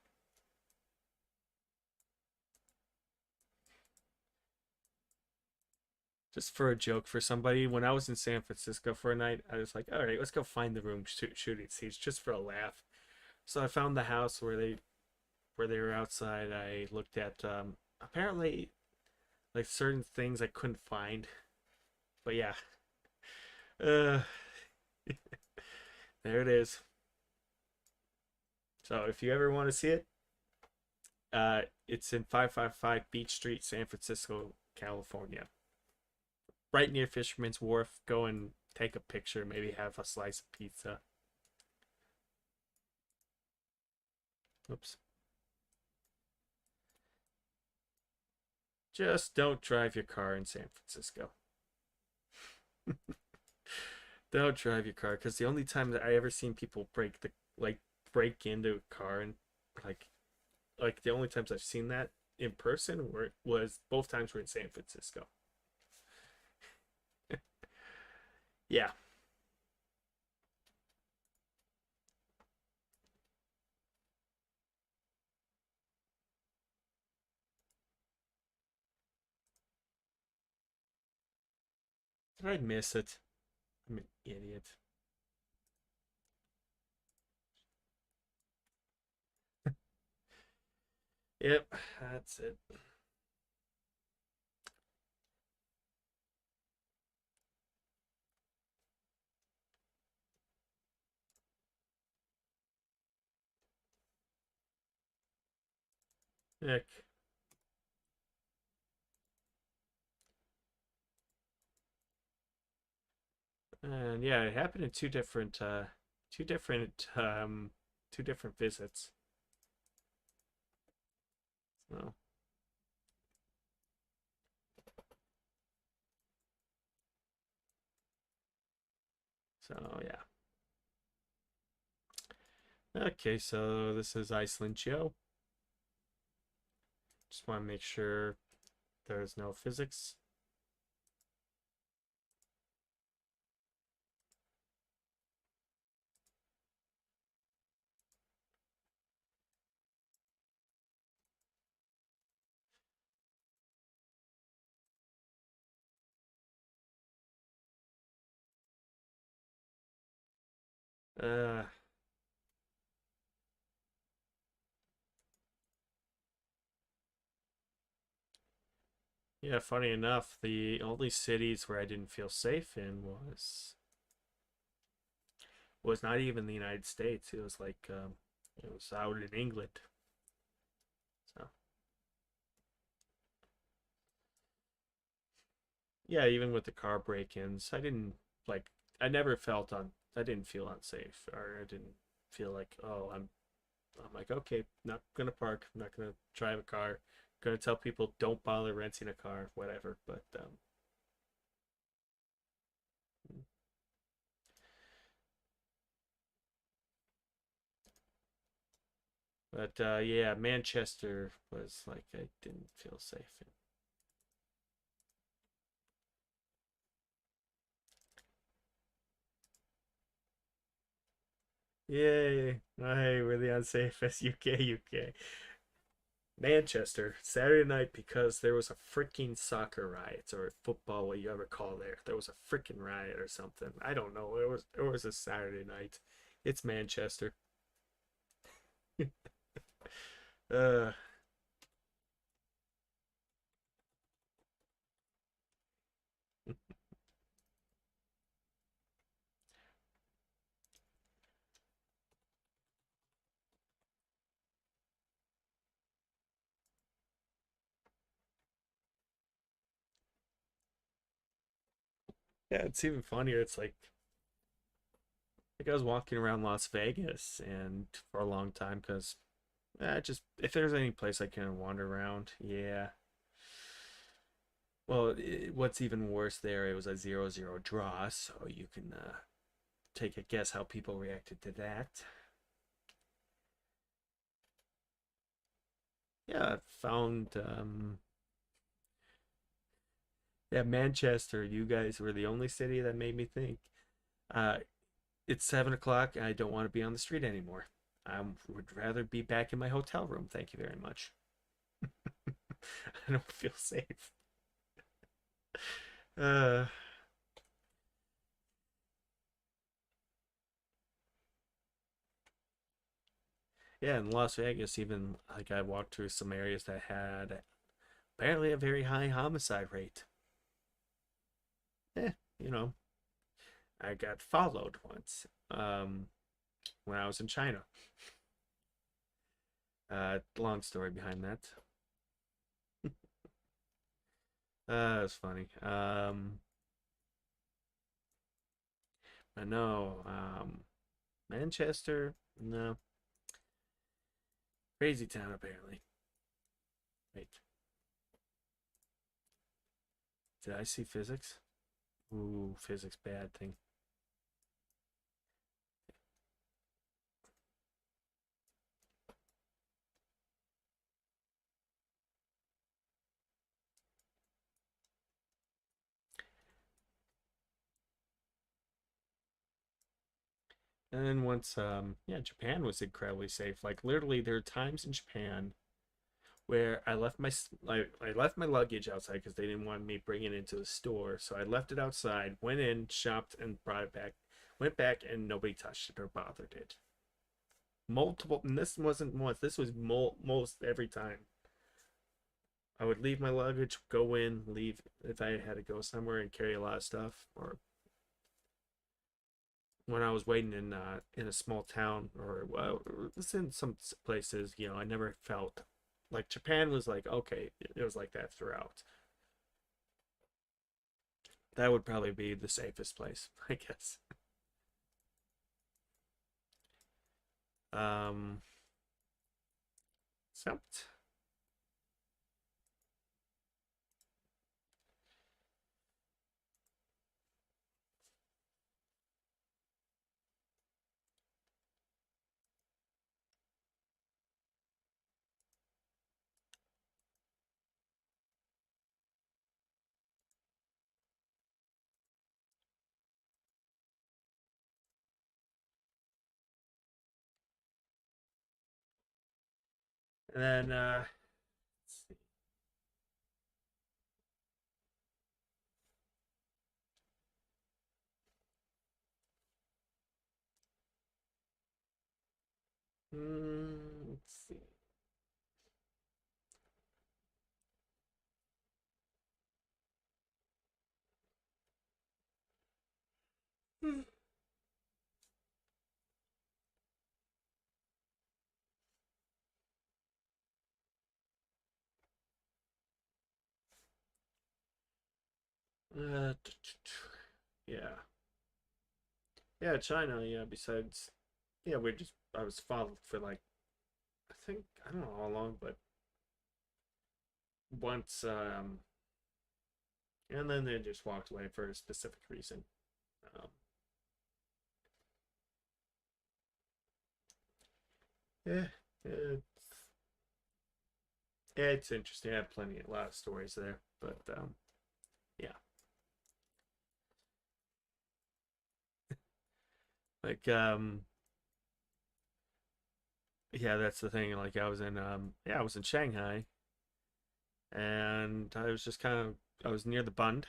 Just for a joke for somebody, when I was in San Francisco for a night, I was like, all right, let's go find the room shooting scenes just for a laugh. So I found the house where they were outside. I looked at apparently like certain things I couldn't find. But yeah. Uh there it is. So if you ever want to see it, it's in 555 Beach Street, San Francisco, California. Right near Fisherman's Wharf. Go and take a picture, maybe have a slice of pizza. Oops. Just don't drive your car in San Francisco. Don't drive your car, because the only time that I ever seen people like break into a car and like the only times I've seen that in person was both times were in San Francisco. Yeah. I'd miss it. I'm an idiot. Yep, that's it. Heck. And yeah, it happened in two different two different visits. So yeah. Okay, so this is Iceland Joe. Just want to make sure there's no physics. Uh, yeah, funny enough, the only cities where I didn't feel safe in was not even the United States. It was like it was out in England. So yeah, even with the car break-ins, like I never felt on I didn't feel unsafe, or I didn't feel like, oh, I'm like, okay, not gonna park, I'm not gonna drive a car, gonna tell people don't bother renting a car, whatever. But yeah, Manchester was like I didn't feel safe in. Yay! Hey, we're the unsafest UK. Manchester, Saturday night, because there was a freaking soccer riot, or football, what you ever call there. There was a freaking riot or something. I don't know. It was a Saturday night. It's Manchester. uh yeah, it's even funnier. It's like I was walking around Las Vegas and for a long time because just if there's any place I can wander around, yeah. Well, what's even worse there, it was a 0-0 draw, so you can take a guess how people reacted to that. Yeah, I found yeah, Manchester. You guys were the only city that made me think. Uh, it's 7 o'clock, and I don't want to be on the street anymore. I would rather be back in my hotel room. Thank you very much. I don't feel safe. Uh, yeah, in Las Vegas, even like I walked through some areas that had apparently a very high homicide rate. Eh, you know, I got followed once when I was in China. Long story behind that. It's funny. I know. Manchester, no, crazy town apparently. Wait, Did I see physics? Ooh, physics bad thing. And then once, yeah, Japan was incredibly safe. Like literally, there are times in Japan where I left my luggage outside because they didn't want me bringing it into the store. So I left it outside, went in, shopped, and brought it back. Went back, and nobody touched it or bothered it. Multiple, and this wasn't once. This was most every time. I would leave my luggage, go in, leave if I had to go somewhere and carry a lot of stuff, or when I was waiting in a small town or well, it's in some places, you know, I never felt like Japan was like okay, it was like that throughout. That would probably be the safest place, I guess. Um, except, and then let's see. Let's see. Uh, yeah, yeah, China. Yeah, besides, yeah, we just I was followed for like I think I don't know how long, but once and then they just walked away for a specific reason. Um, yeah, it's yeah, it's interesting. I have a lot of stories there, but yeah, like yeah, that's the thing. Like I was in Shanghai, and I was just kind of I was near the Bund,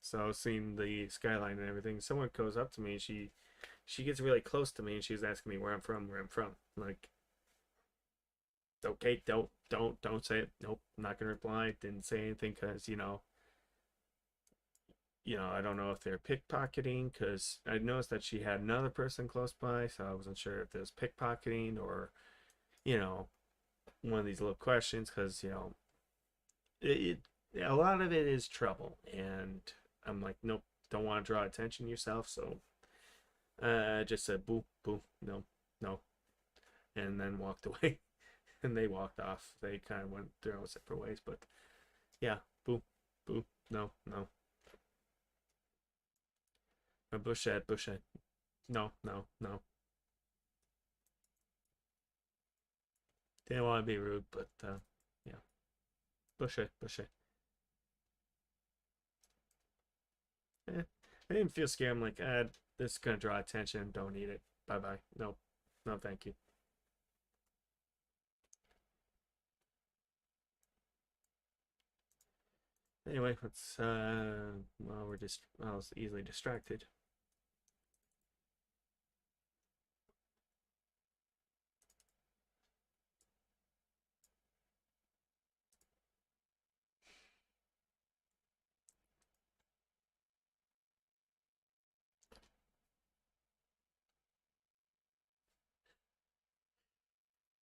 so I was seeing the skyline and everything. Someone goes up to me, she gets really close to me, and she's asking me where I'm from. Like, okay, don't say it. Nope, I'm not gonna reply. Didn't say anything because I don't know if they're pickpocketing because I noticed that she had another person close by, so I wasn't sure if it was pickpocketing or, you know, one of these little questions because, it, a lot of it is trouble. And I'm like, nope, don't want to draw attention to yourself. So I just said, boo, boo, no, no, and then walked away. And they walked off. They kind of went their own separate ways. But yeah, boo, boo, no, no. A bushhead, bushhead. No, no, no. Didn't want to be rude, but yeah, bullshit, bullshit. Eh, I didn't feel scared. I'm like, this is gonna draw attention. Don't eat it. Bye bye. No, no, thank you. Anyway, let's. Well, we're just. I was easily distracted.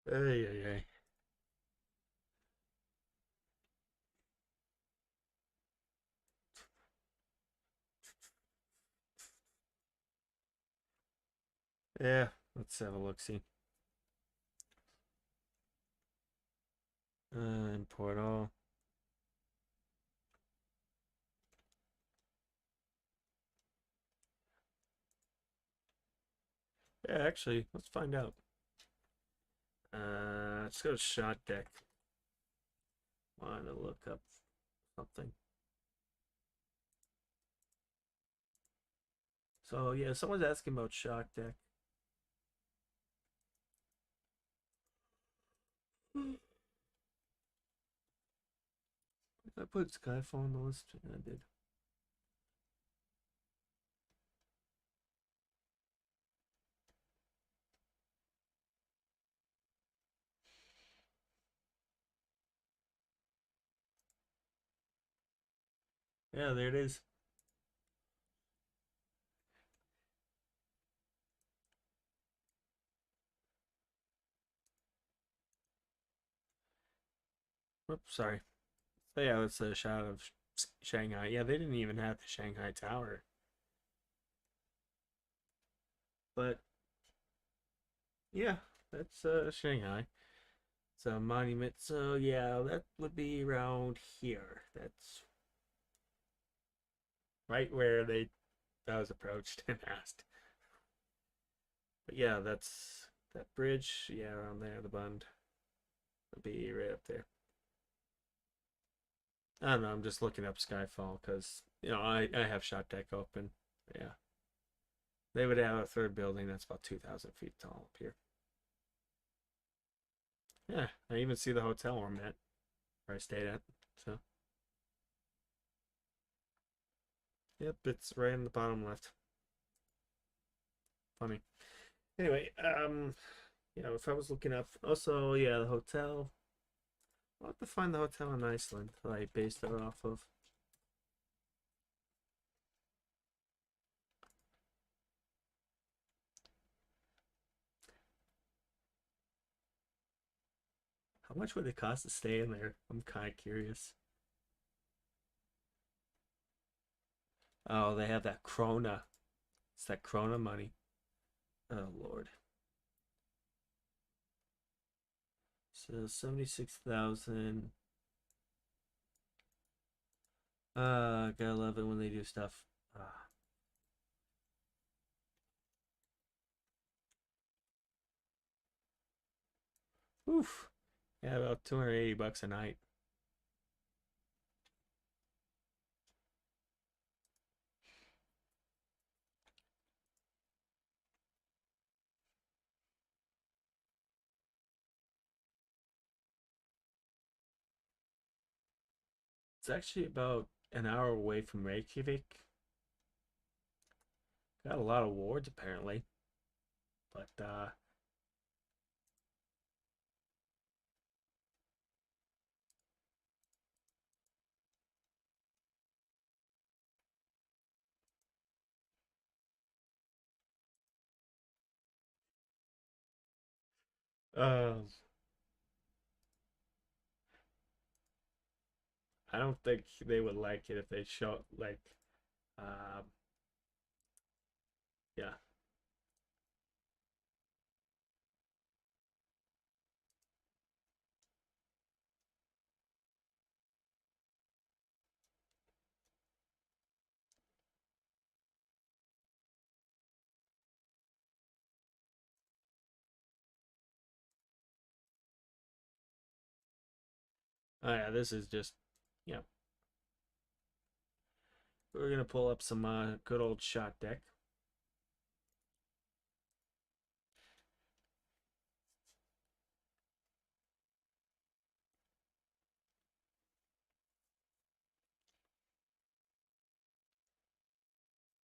Hey, hey, hey. Yeah, let's have a look. See. Import all. Yeah, actually, let's find out. Let's go to shot deck. Want to look up something. So yeah, someone's asking about shock deck. I put Skyfall on the list. Yeah, I did. Yeah, there it is. Oops, sorry. So yeah, that's a shot of Shanghai. Yeah, they didn't even have the Shanghai Tower, but yeah, that's Shanghai. It's a monument. So yeah, that would be around here. That's right where they I was approached and asked. But yeah, that's that bridge. Yeah, around there, the Bund would be right up there. I don't know. I'm just looking up Skyfall because I have Shot Deck open. Yeah, they would have a third building that's about 2,000 feet tall up here. Yeah, I even see the hotel where I'm at, where I stayed at. So, yep, it's right in the bottom left. Funny. Anyway, if I was looking up, also, yeah, the hotel. I'll have to find the hotel in Iceland that I based it off of. How much would it cost to stay in there? I'm kind of curious. Oh, they have that Krona. It's that Krona money. Oh Lord. So 76,000. Gotta love it when they do stuff. Oof. Yeah, about 280 bucks a night. It's actually about an hour away from Reykjavik. Got a lot of wards apparently, but um, I don't think they would like it if they show like, um, yeah. Oh yeah, this is just, yeah. We're gonna pull up some good old shot deck.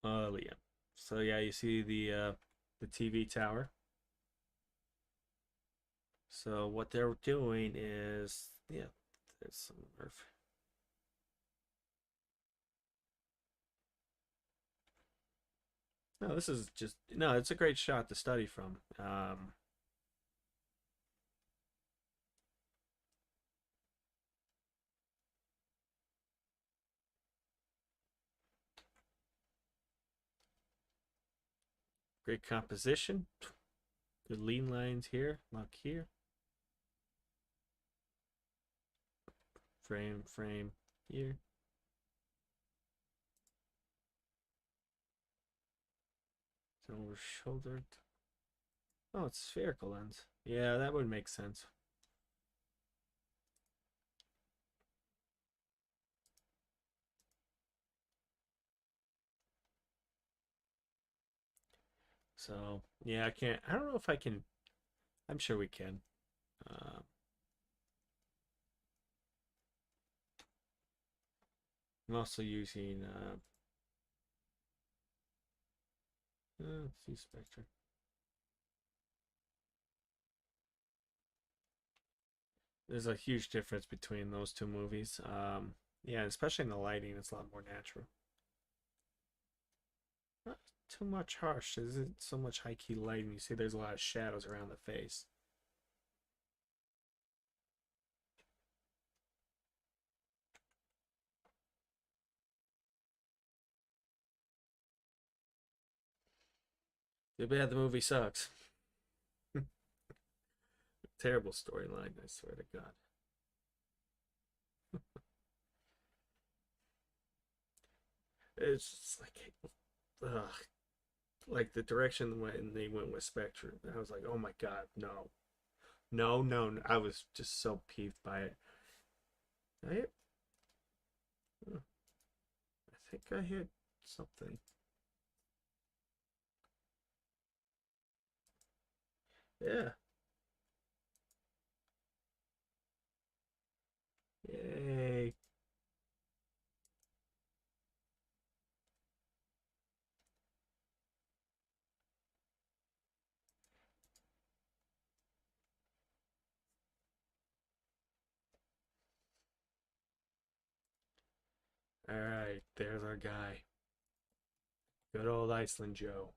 Yeah. So yeah, you see the TV tower. So what they're doing is, yeah, there's some Earth. No, this is just no. It's a great shot to study from. Great composition. Good lean lines here. Lock here. Frame here. It's over shouldered. Oh, it's spherical lens. Yeah, that would make sense. So, yeah, I can't. I don't know if I can. I'm sure we can. Uh, I'm also using. Let's see, Spectre. There's a huge difference between those two movies. Yeah, especially in the lighting, it's a lot more natural. Not too much harsh. There isn't so much high key lighting. You see, there's a lot of shadows around the face. Too bad the movie sucks. Terrible storyline, I swear to God. It's just ugh, like the direction when they went with Spectre. I was like, oh my God, no, no, no, no. I was just so peeved by it. I hit, oh, I think I hit something. Yeah, yay. All right, there's our guy. Good old Iceland Joe.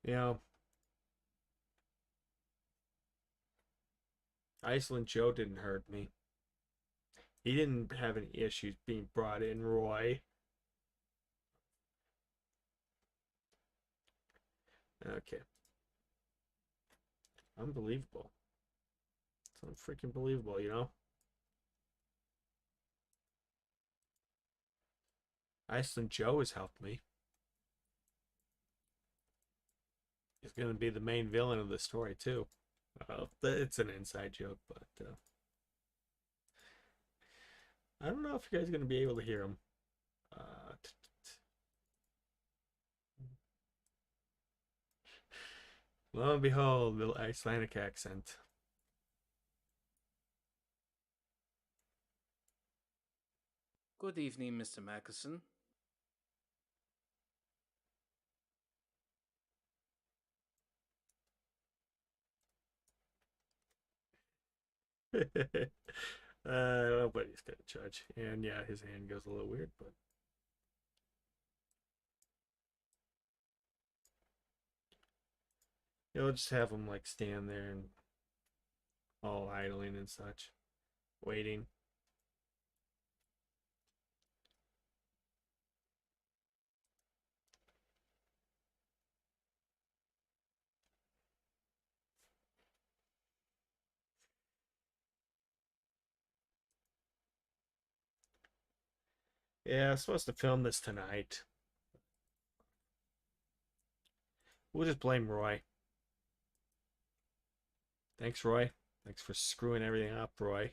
You know, Iceland Joe didn't hurt me. He didn't have any issues being brought in, Roy. Okay, unbelievable. It's unfreaking believable, you know? Iceland Joe has helped me. He's going to be the main villain of the story, too. It's an inside joke, but I don't know if you guys are going to be able to hear him. Uh, Lo and behold, the Icelandic accent. Good evening, Mr. Mackerson. Nobody's going to judge. And yeah, his hand goes a little weird, but you'll just have him like stand there and all idling and such, waiting. Yeah, I'm supposed to film this tonight. We'll just blame Roy. Thanks, Roy. Thanks for screwing everything up, Roy.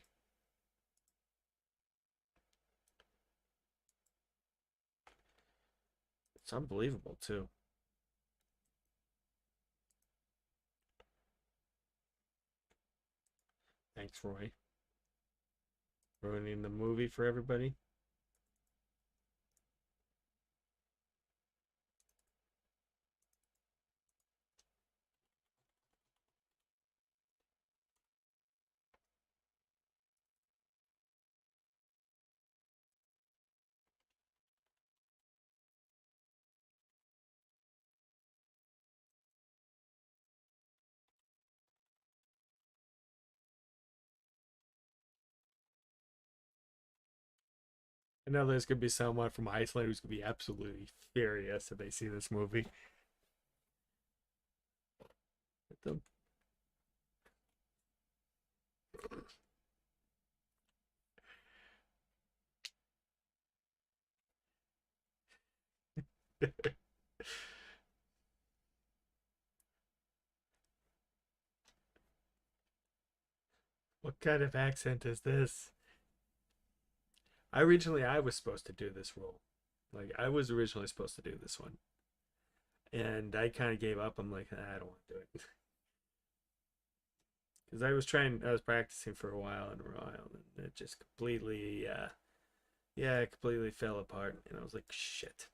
It's unbelievable, too. Thanks, Roy. Ruining the movie for everybody. I know there's gonna be someone from Iceland who's gonna be absolutely furious if they see this movie. Hit them. What kind of accent is this? I was supposed to do this role. Like I was originally supposed to do this one. And I kind of gave up. I'm like, I don't want to do it. Because I was practicing for a while and it just completely, yeah, it completely fell apart. And I was like, shit.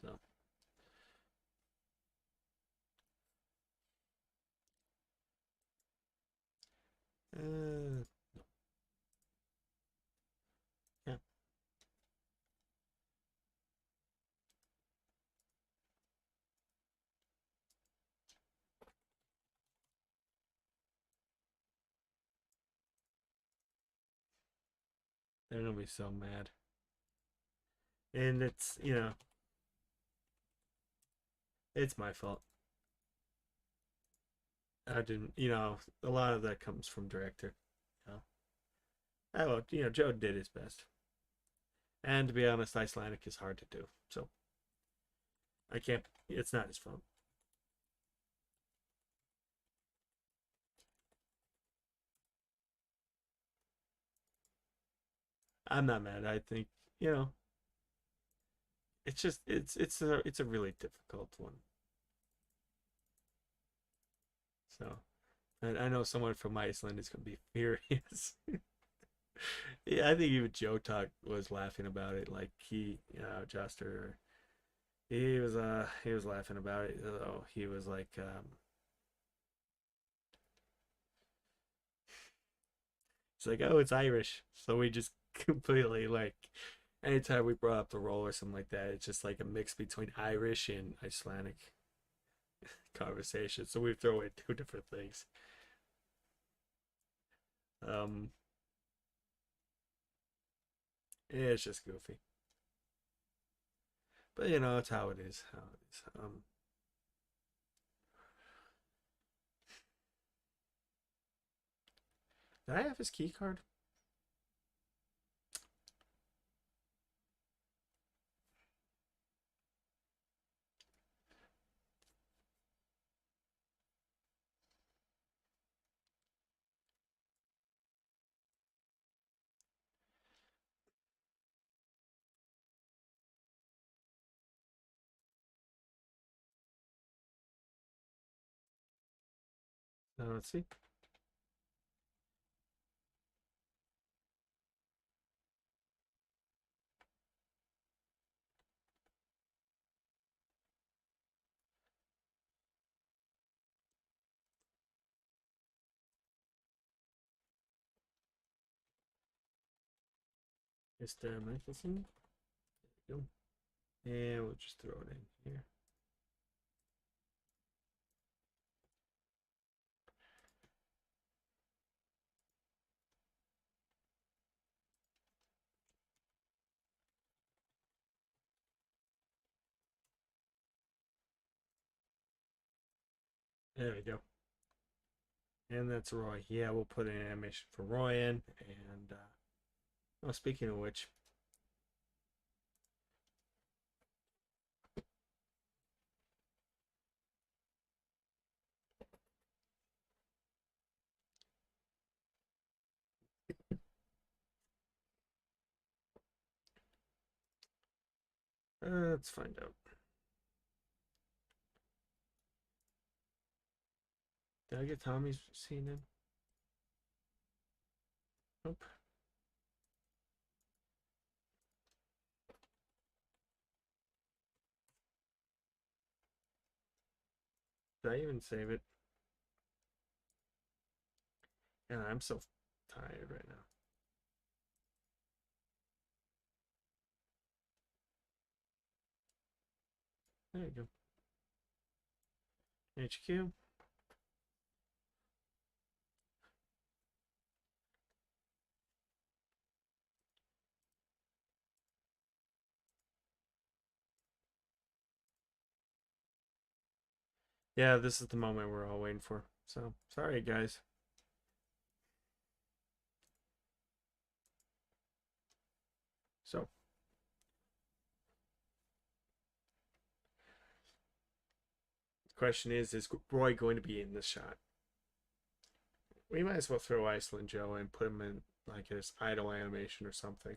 So, uh, yeah, they're gonna be so mad. And it's my fault. I didn't, a lot of that comes from director. You know, well, Joe did his best. And to be honest, Icelandic is hard to do. So I can't, it's not his fault. I'm not mad. I think, you know, it's a really difficult one. So I know someone from Iceland is gonna be furious. Yeah, I think even Joe Talk was laughing about it. Like Juster, he was laughing about it. Though he was like, it's like, oh, it's Irish. So we just completely like, anytime we brought up the role or something like that, it's just like a mix between Irish and Icelandic conversation. So we throw in two different things. Um, yeah, it's just goofy. But it's how it is. How it is. Did I have his key card? Let's see. Mr. Michelson. There we go. And we'll just throw it in here. There we go. And that's Roy. Yeah, we'll put an animation for Roy in. And well, speaking of which, let's find out. Did I get Tommy's scene in? Nope. Did I even save it? Yeah, I'm so tired right now. There you go. HQ. Yeah, this is the moment we're all waiting for. So, sorry, guys. So, the question is Roy going to be in this shot? We might as well throw Iceland Joe and put him in like his idle animation or something.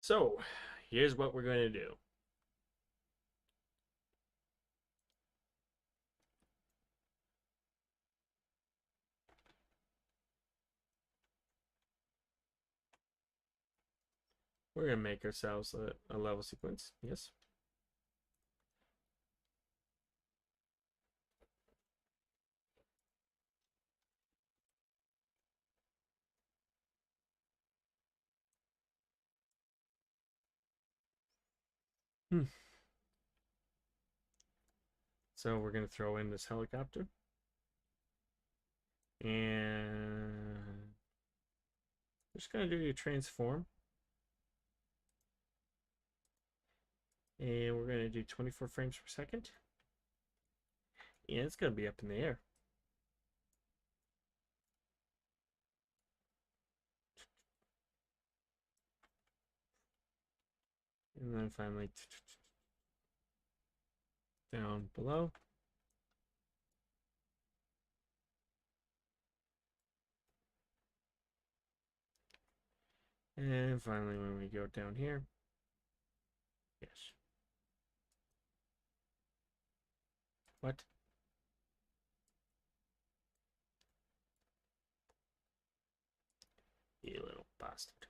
So, here's what we're going to do. We're going to make ourselves a level sequence. Yes. Hmm. So we're going to throw in this helicopter. And we're just going to do a transform. And we're going to do 24 frames per second. And it's going to be up in the air. And then finally down below. And finally, when we go down here, yes. What? You little bastard.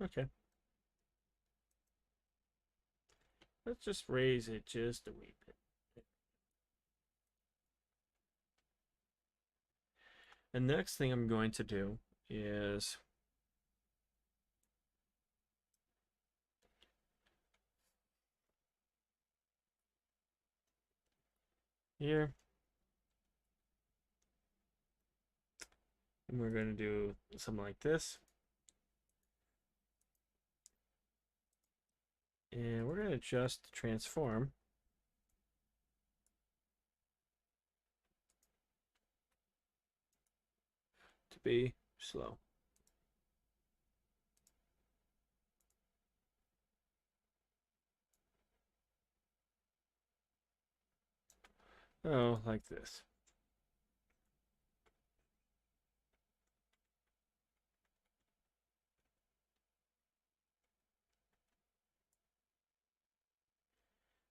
Okay. Let's just raise it just a wee bit. The next thing I'm going to do is here. And we're going to do something like this. And we're going to adjust transform to be slow. Oh, like this.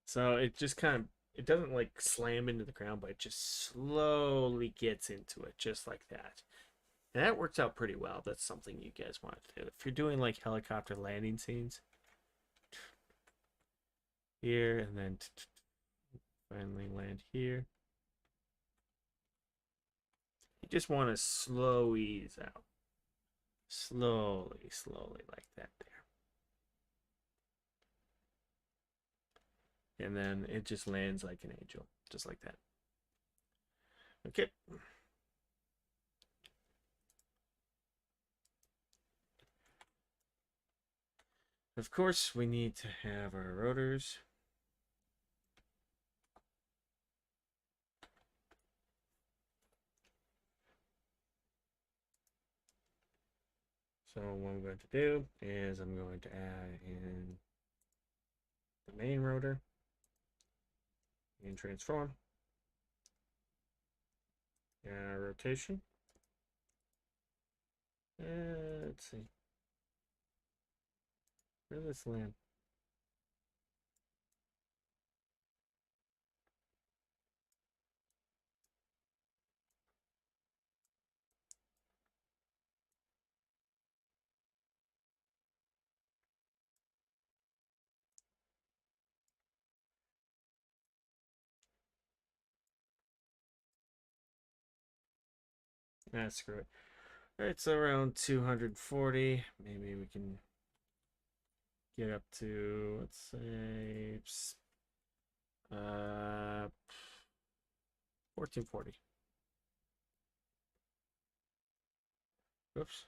So it just kind of, it doesn't like slam into the ground, but it just slowly gets into it, just like that. And that works out pretty well. That's something you guys want to do. If you're doing like helicopter landing scenes here and then finally land here, you just want to slow ease out. Slowly, slowly, like that there. And then it just lands like an angel, just like that. Okay. Of course, we need to have our rotors. So what I'm going to do is I'm going to add in the main rotor and transform. Rotation. Let's see. Where does this land? Screw it. Alright, so around 240. Maybe we can get up to, let's say, 1440. Oops.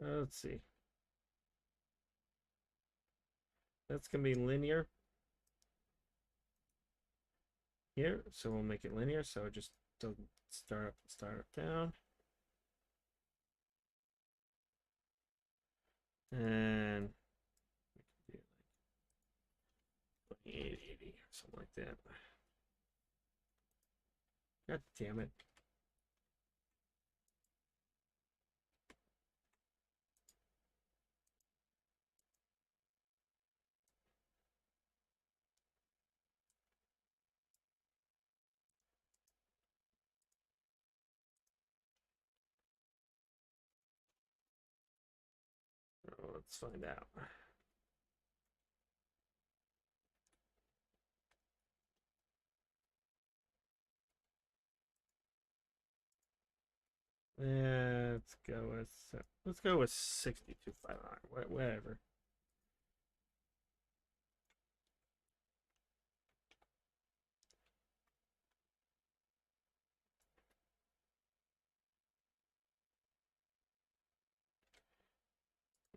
Let's see. That's going to be linear here. So we'll make it linear. So just start up, down. And 880 or something like that. God damn it. Oh, let's find out. Let's go with 62.5. Whatever.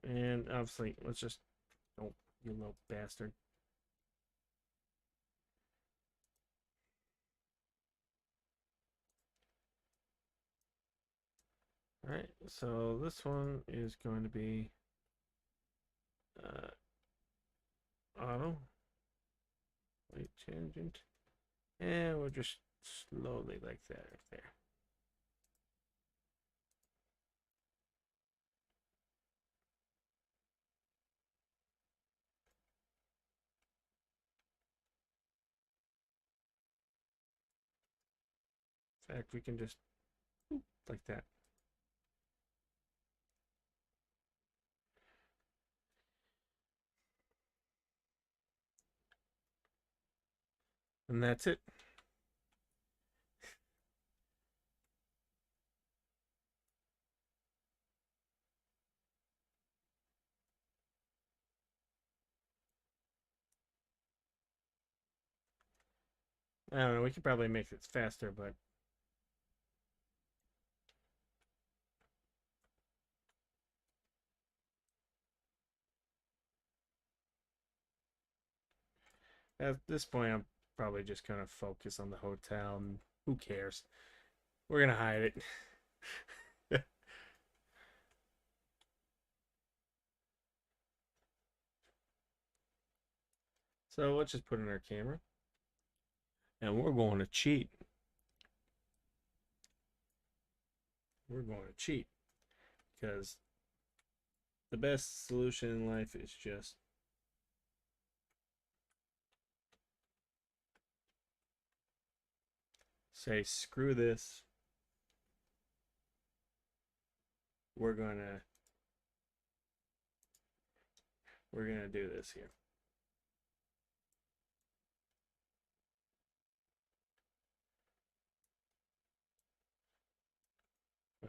And obviously, let's just, oh, you little bastard. All right, so this one is going to be auto, wait, tangent, and we'll just slowly like that right there. In fact, we can just like that. And that's it. I don't know, we could probably make this faster, but at this point, I'm probably just gonna focus on the hotel, and who cares? We're gonna hide it. So let's just put in our camera. And we're going to cheat. We're going to cheat. Because the best solution in life is just say, screw this. We're gonna do this here.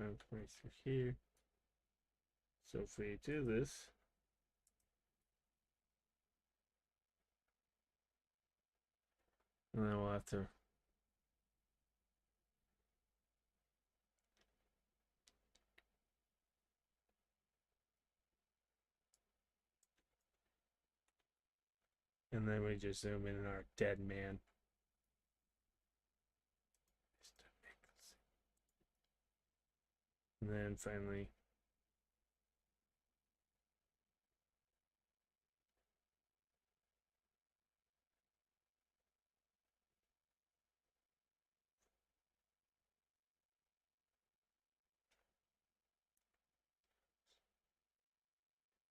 I'm 23 here. So if we do this, and then we'll have to and then we just zoom in on our dead man. And then finally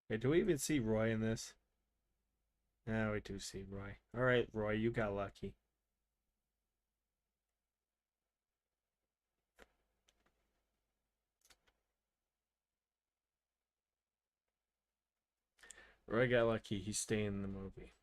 hey, do we even see Roy in this? Ah, we do see Roy. Alright, Roy, you got lucky. Roy got lucky, he's staying in the movie.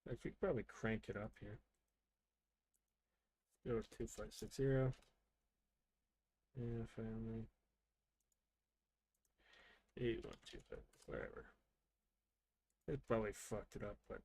I could probably crank it up here. Go to 2560. Yeah, family. 8125, whatever. It probably fucked it up, but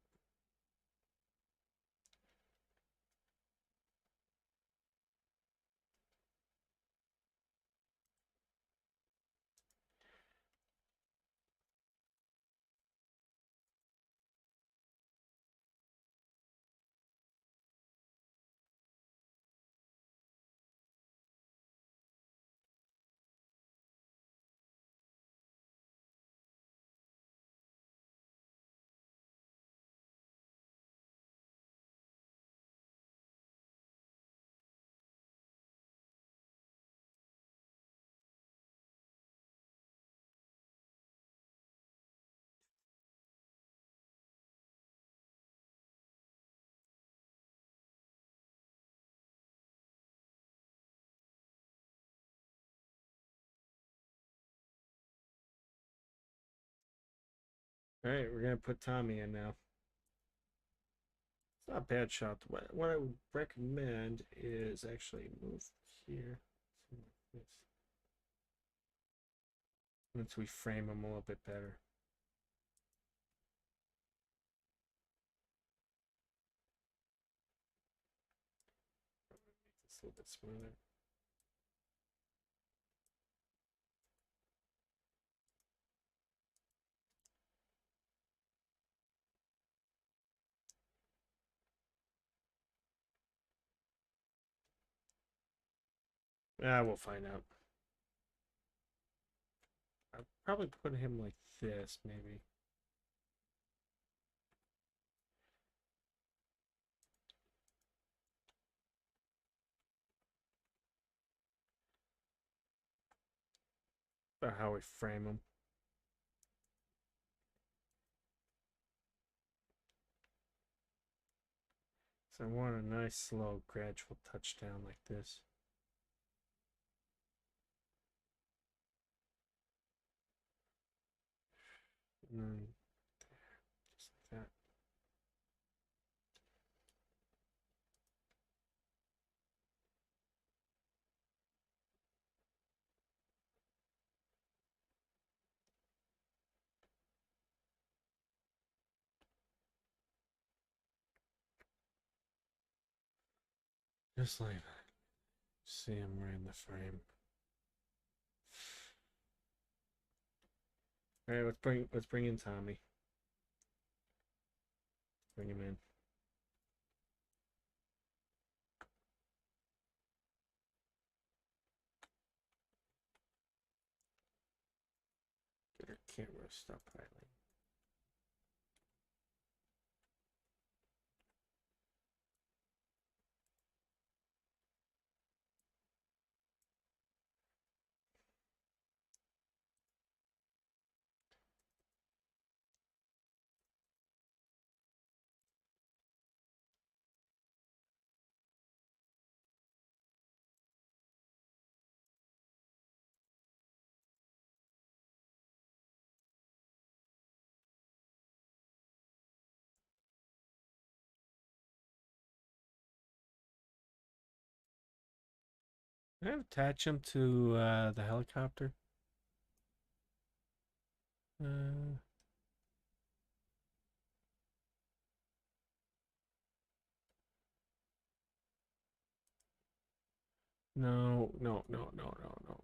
all right, we're gonna put Tommy in now. It's not a bad shot. What I would recommend is actually move here. Once we frame him a little bit better. Make this a little bit smoother. We'll find out. I'll probably put him like this, maybe. About how we frame him. So I want a nice, slow, gradual touchdown like this. And then just like that. Just like that. See him right in the frame. All right, let's bring in Tommy. Bring him in. Get our camera stop idling. Can I attach him to the helicopter? Uh, no, no, no, no, no, no,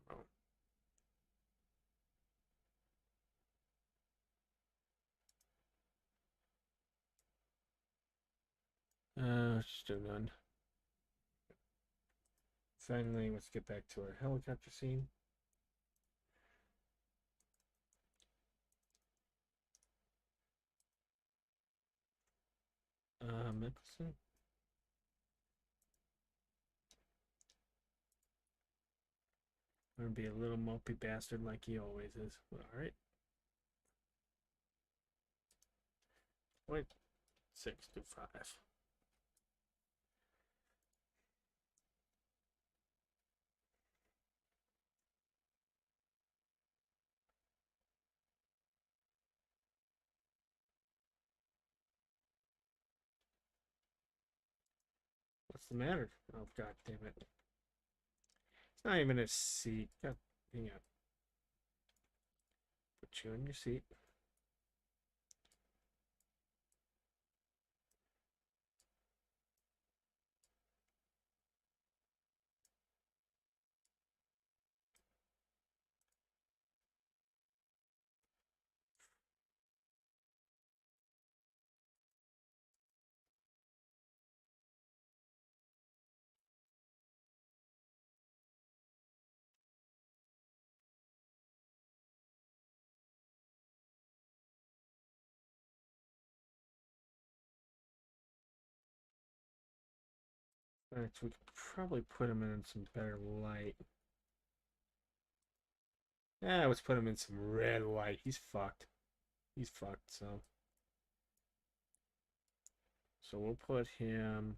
no. Just do none. Finally, let's get back to our helicopter scene. Mickelson. I'm gonna be a little mopey bastard like he always is. All right. Wait, 6 to 5. What's the matter? Oh, god damn it. It's not even a seat. God, hang on. Put you in your seat. Alright, so we could probably put him in some better light. Yeah, let's put him in some red light. He's fucked. He's fucked, so. So we'll put him.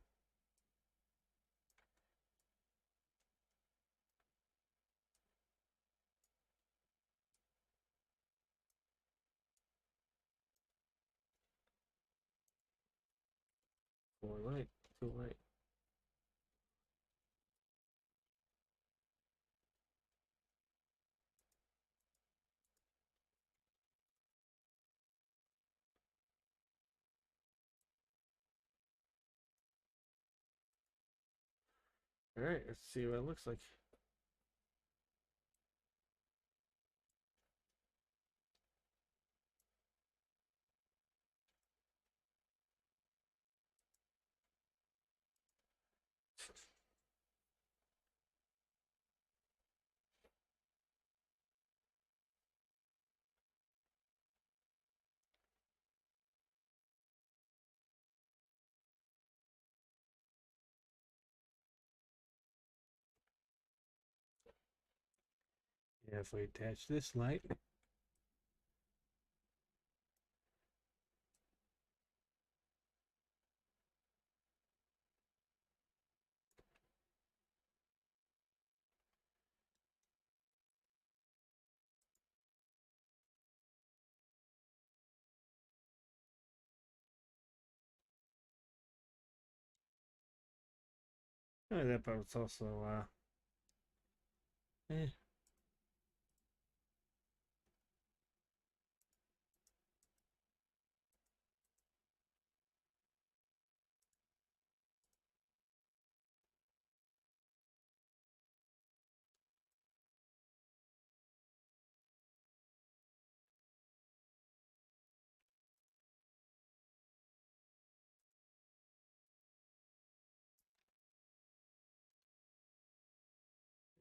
More light. Too light. Alright, let's see what it looks like. Yeah, if we attach this light. Oh, that but it's also eh.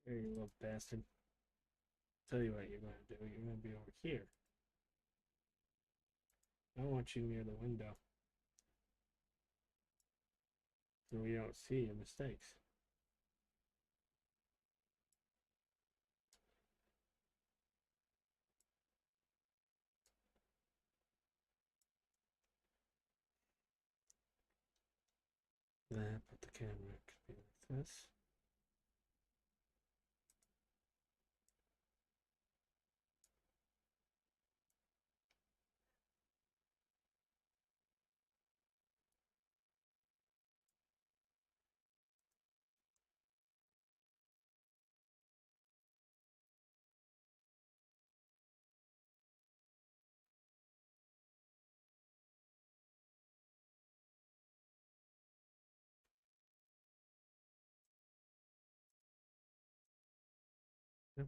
There, you little bastard. Tell you what you're going to do. You're going to be over here. I want you near the window so we don't see your mistakes. That, but the camera could be like this. Yep.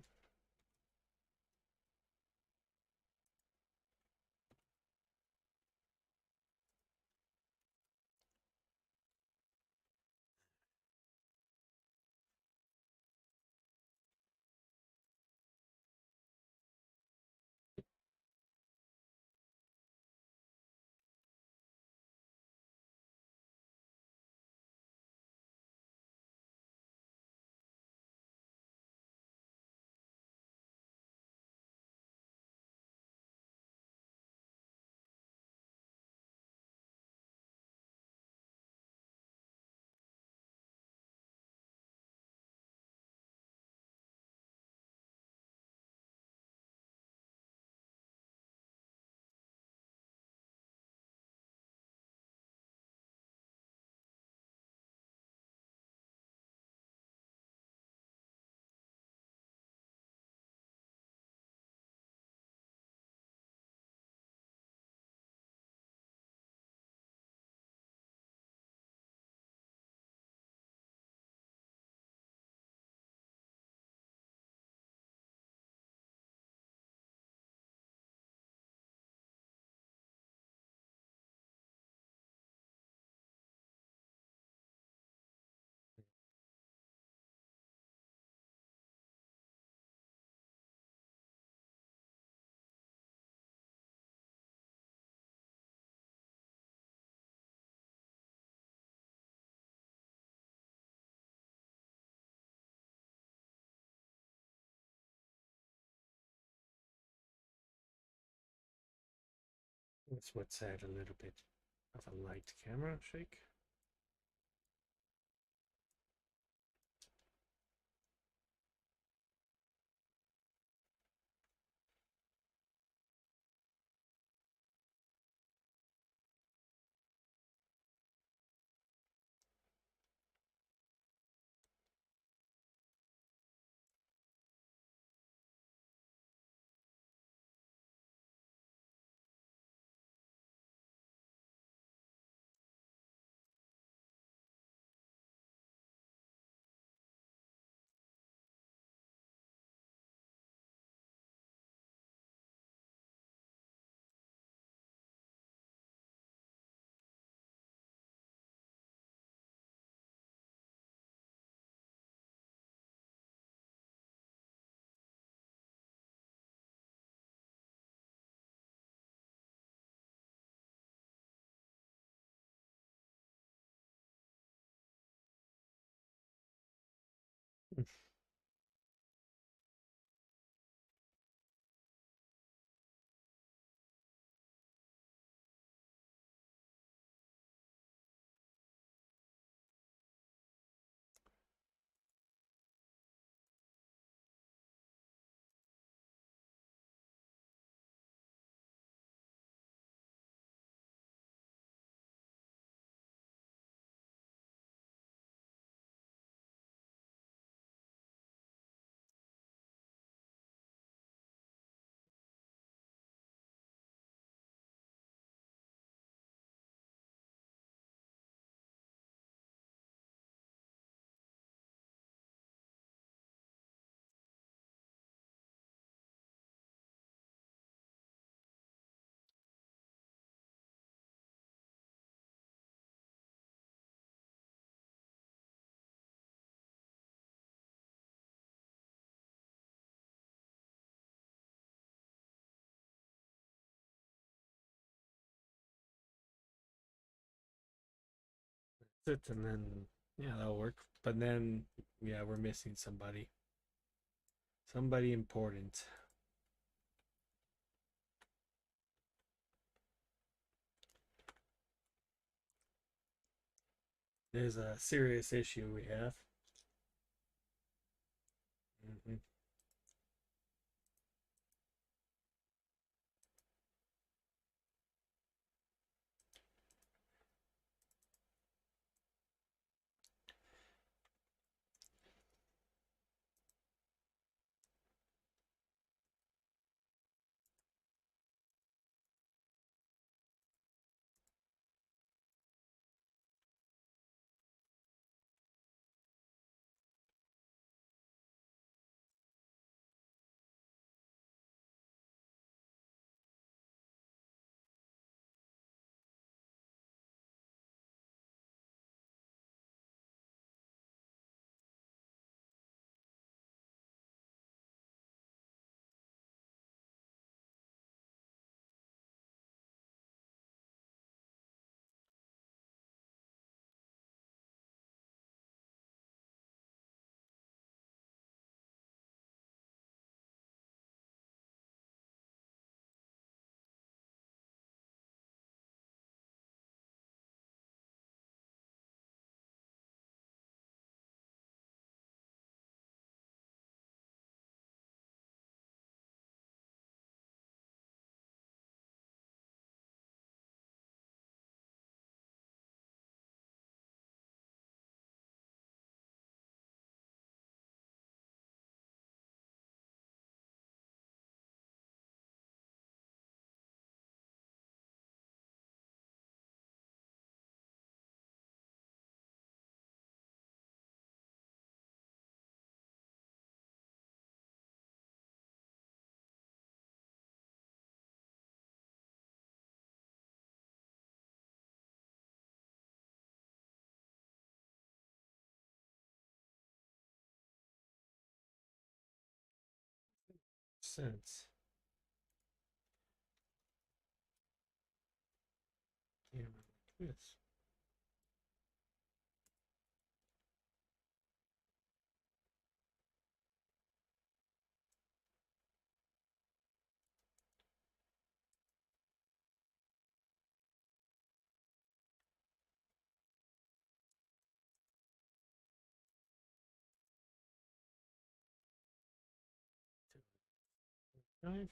Let's add a little bit of a light camera shake. it, and then yeah, that'll work. But then yeah, we're missing somebody. Somebody important. There's a serious issue we have. 5 cents. Yeah, this 5.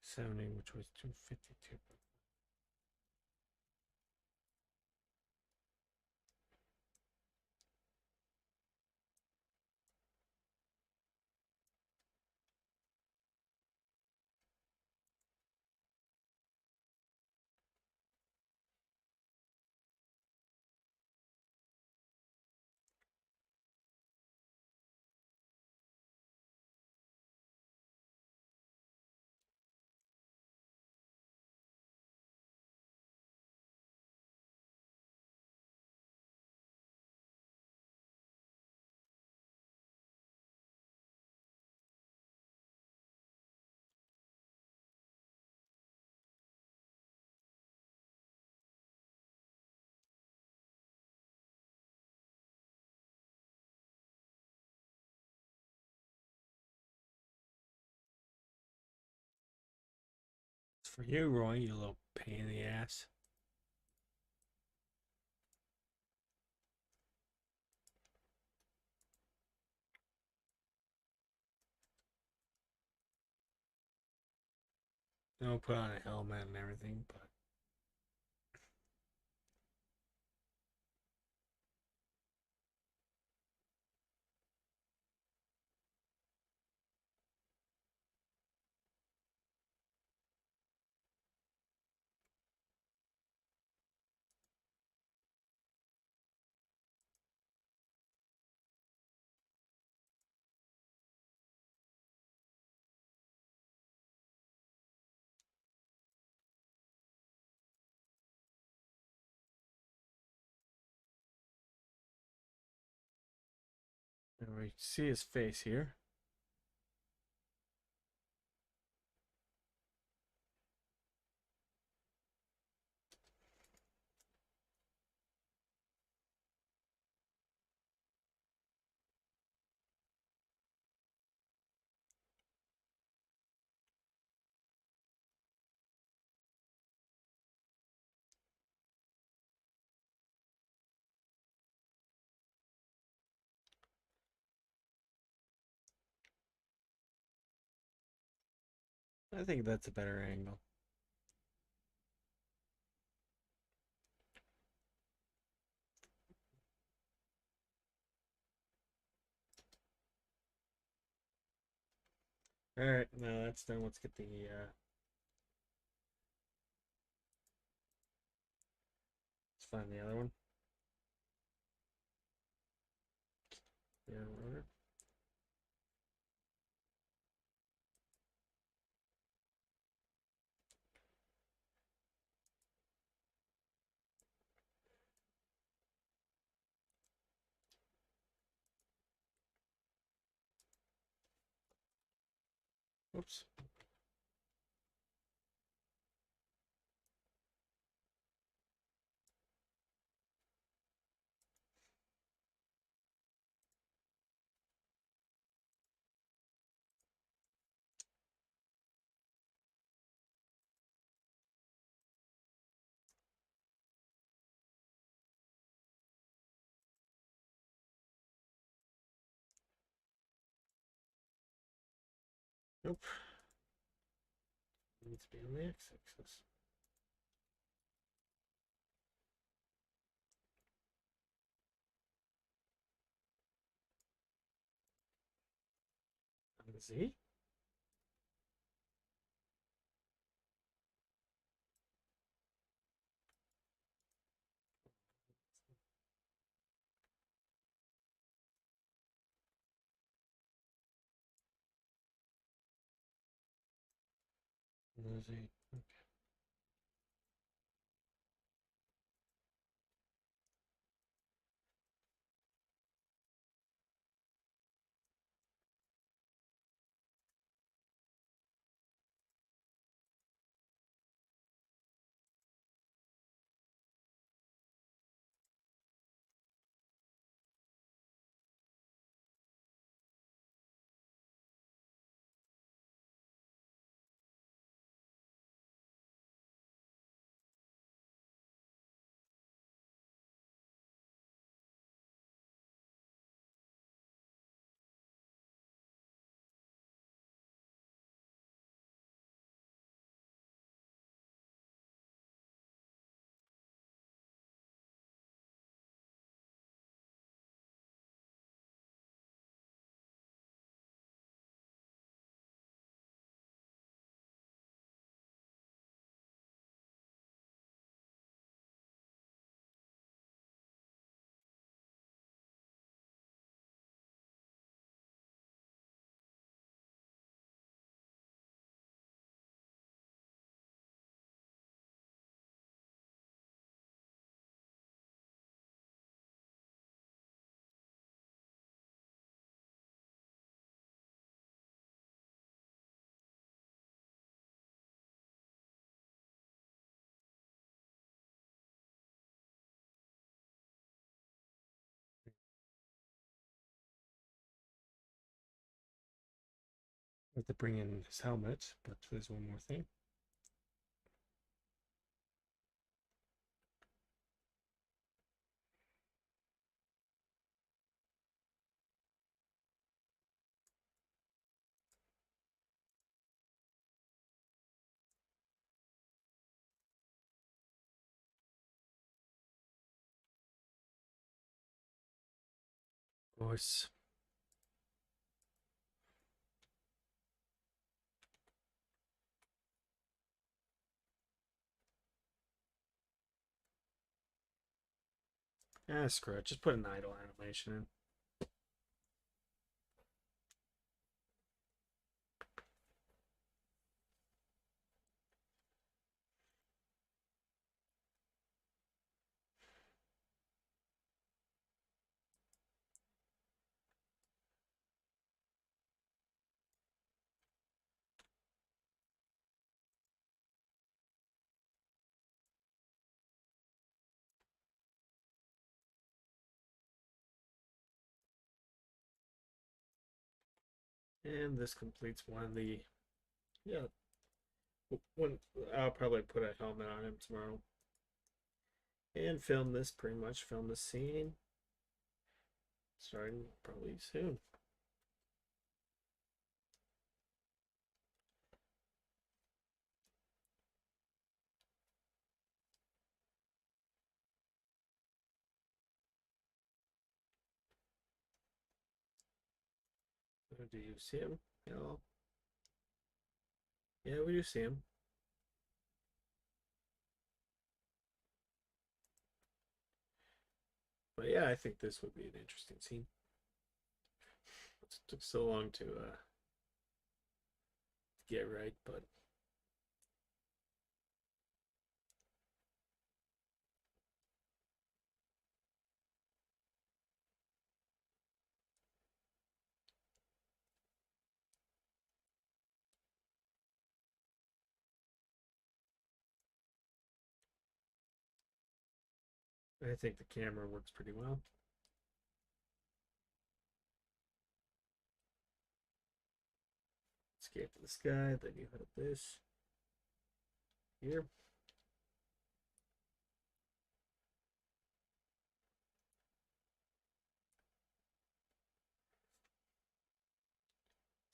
570, which was 252. It's for you, Roy, you little pain in the ass. Don't put on a helmet and everything, but we see his face here. I think that's a better angle. All right, now that's done. Let's get the let's find the other one. Yeah, whatever. Oops. Nope. It needs to be on the x-axis. On the z. On the z. Okay. I have to bring in his helmet, but there's one more thing. Of course. Ah, screw it. Just put an idle animation in. And this completes one of the, yeah, one. I'll probably put a helmet on him tomorrow and film this, pretty much film the scene starting probably soon. Do you see him? No. Yeah, we do see him. But yeah, I think this would be an interesting scene. It took so long to get right, but I think the camera works pretty well. Escape to the sky, then you have this here.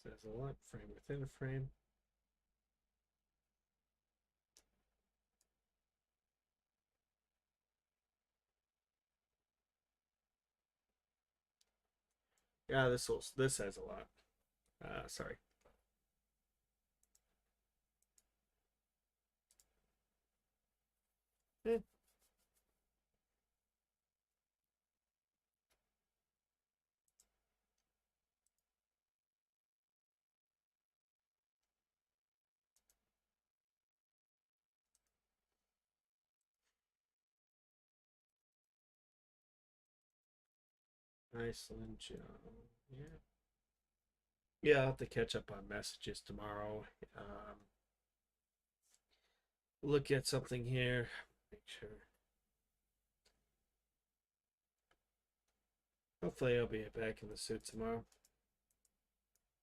Says a lot, frame within a frame. Yeah, this says a lot. Sorry. Eh, Iceland job. Yeah. Yeah, I'll have to catch up on messages tomorrow. Look at something here. Make sure. Hopefully, I'll be back in the suit tomorrow.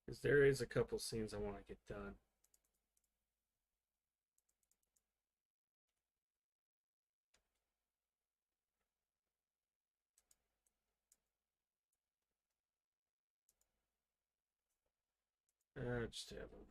Because there is a couple scenes I want to get done. Just have them.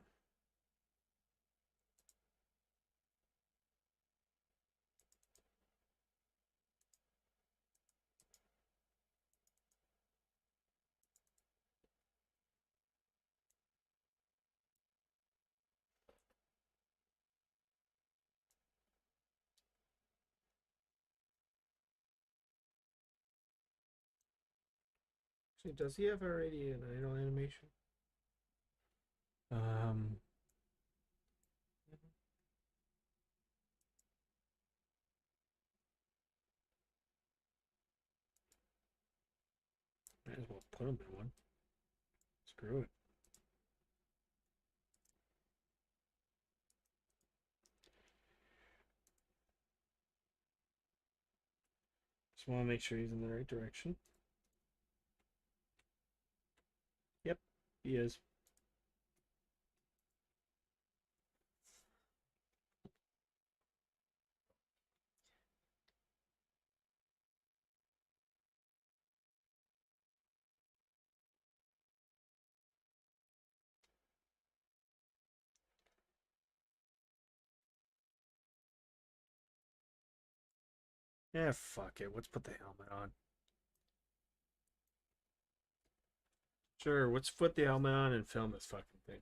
Actually, does he have already an idle animation? Um, Might as well put him in one. Screw it. Just want to make sure he's in the right direction. Yep, he is. Yeah, fuck it. Let's put the helmet on. Sure, let's put the helmet on and film this fucking thing.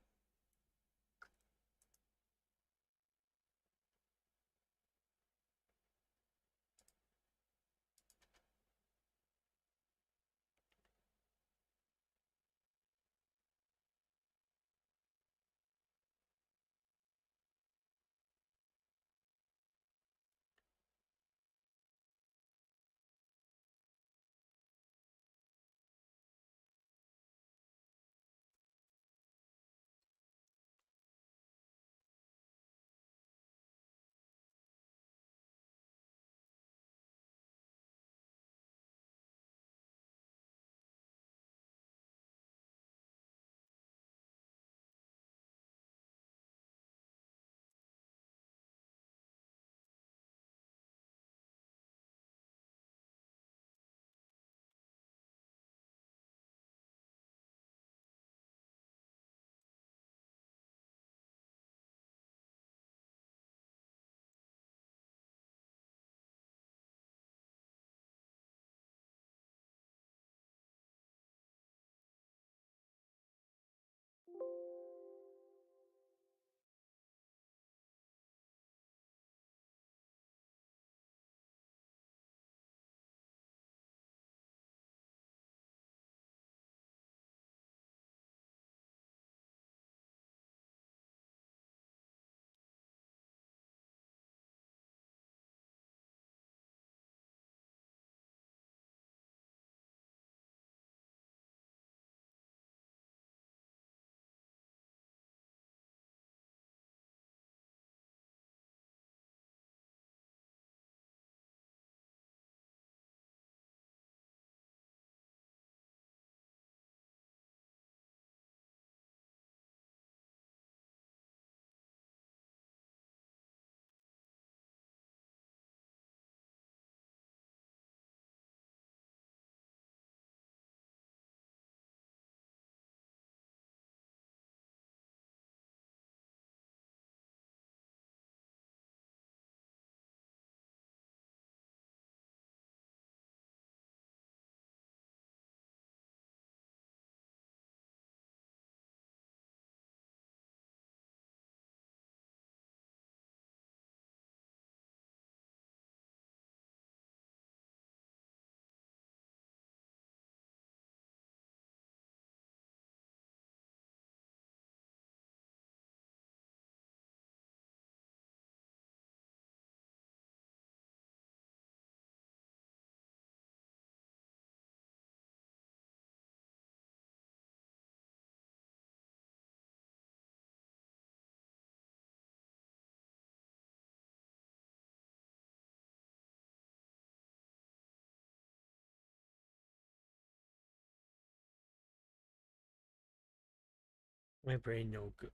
My brain no good.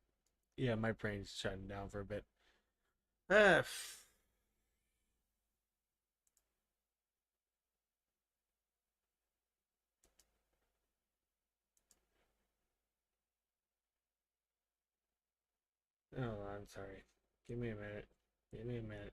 Yeah, my brain's shutting down for a bit. Ah, oh, I'm sorry. Give me a minute. Give me a minute.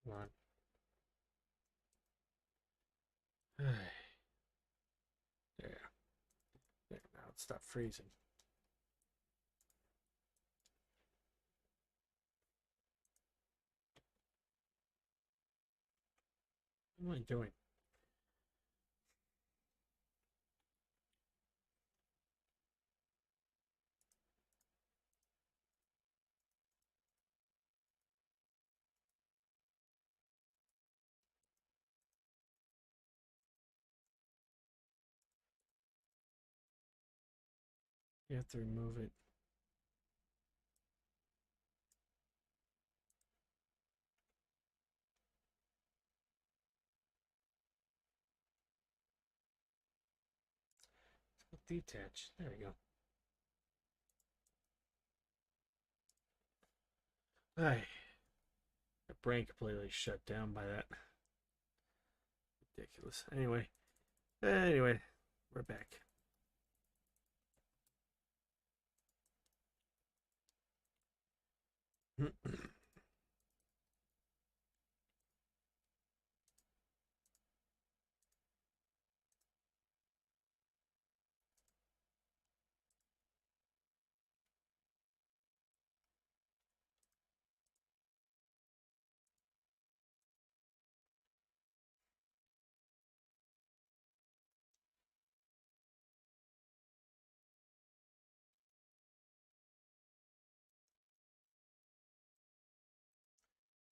Come on. There. There. Now it stopped freezing. What am I doing? You have to remove it. Detach. There we go. Ay, my brain completely shut down by that. Ridiculous. Anyway, we're back.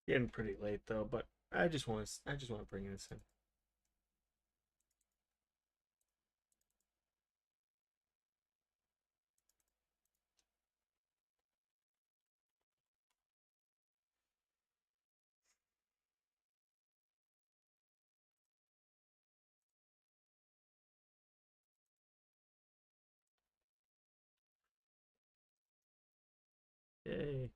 Getting pretty late though, but I just want to bring this in. Yay.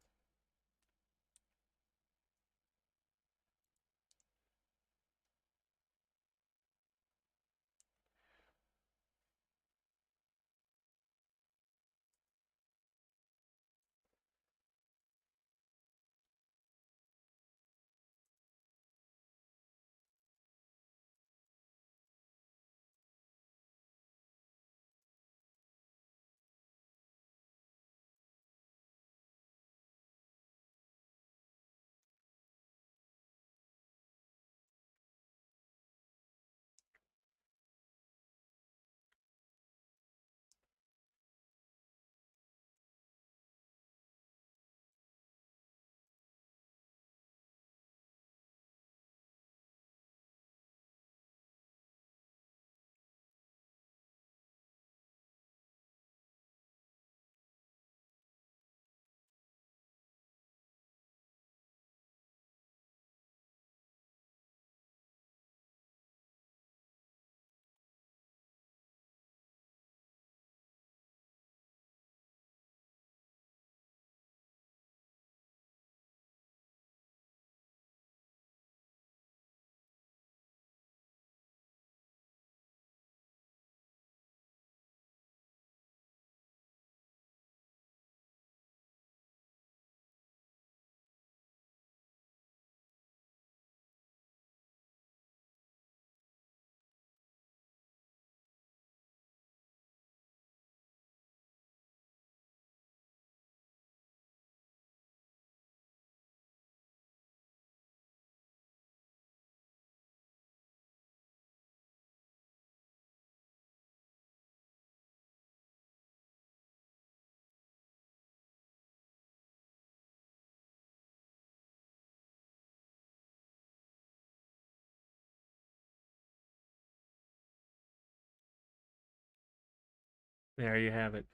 There you have it.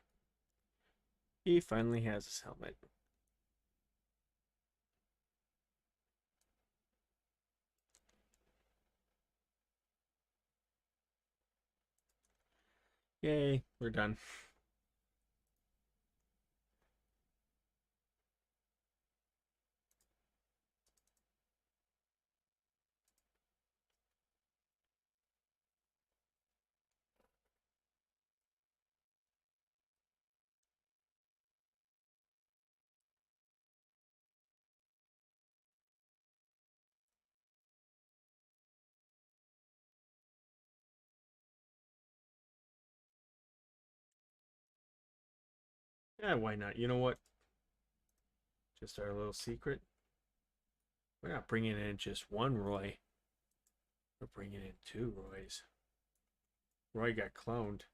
He finally has his helmet. Yay, we're done. Yeah, why not? You know what? Just our little secret. We're not bringing in just one Roy. We're bringing in two Roys. Roy got cloned.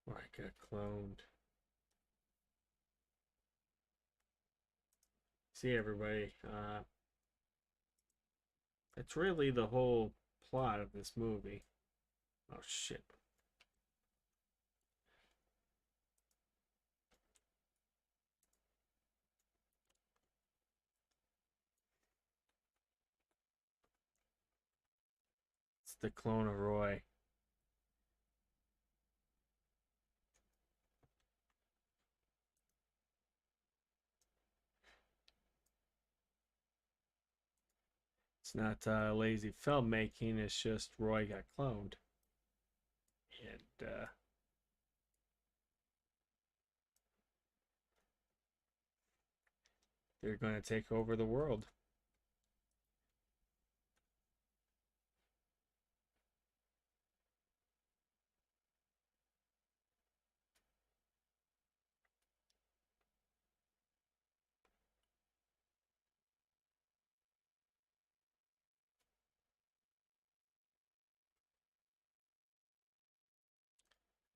Roy got cloned. See, everybody. It's really the whole plot of this movie. Oh, shit. It's the clone of Roy. It's not lazy filmmaking, it's just Roy got cloned. And they're going to take over the world.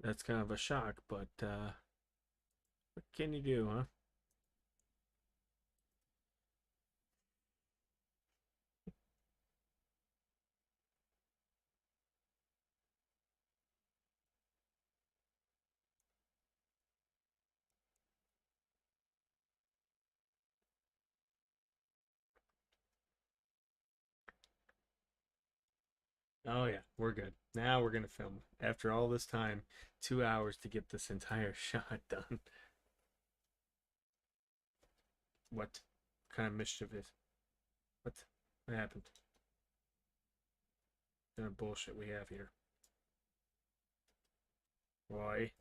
That's kind of a shock, but what can you do, huh? Oh, yeah, we're good. Now we're going to film. After all this time, 2 hours to get this entire shot done. What kind of mischief is? What? What happened? What kind of bullshit we have here? Roy?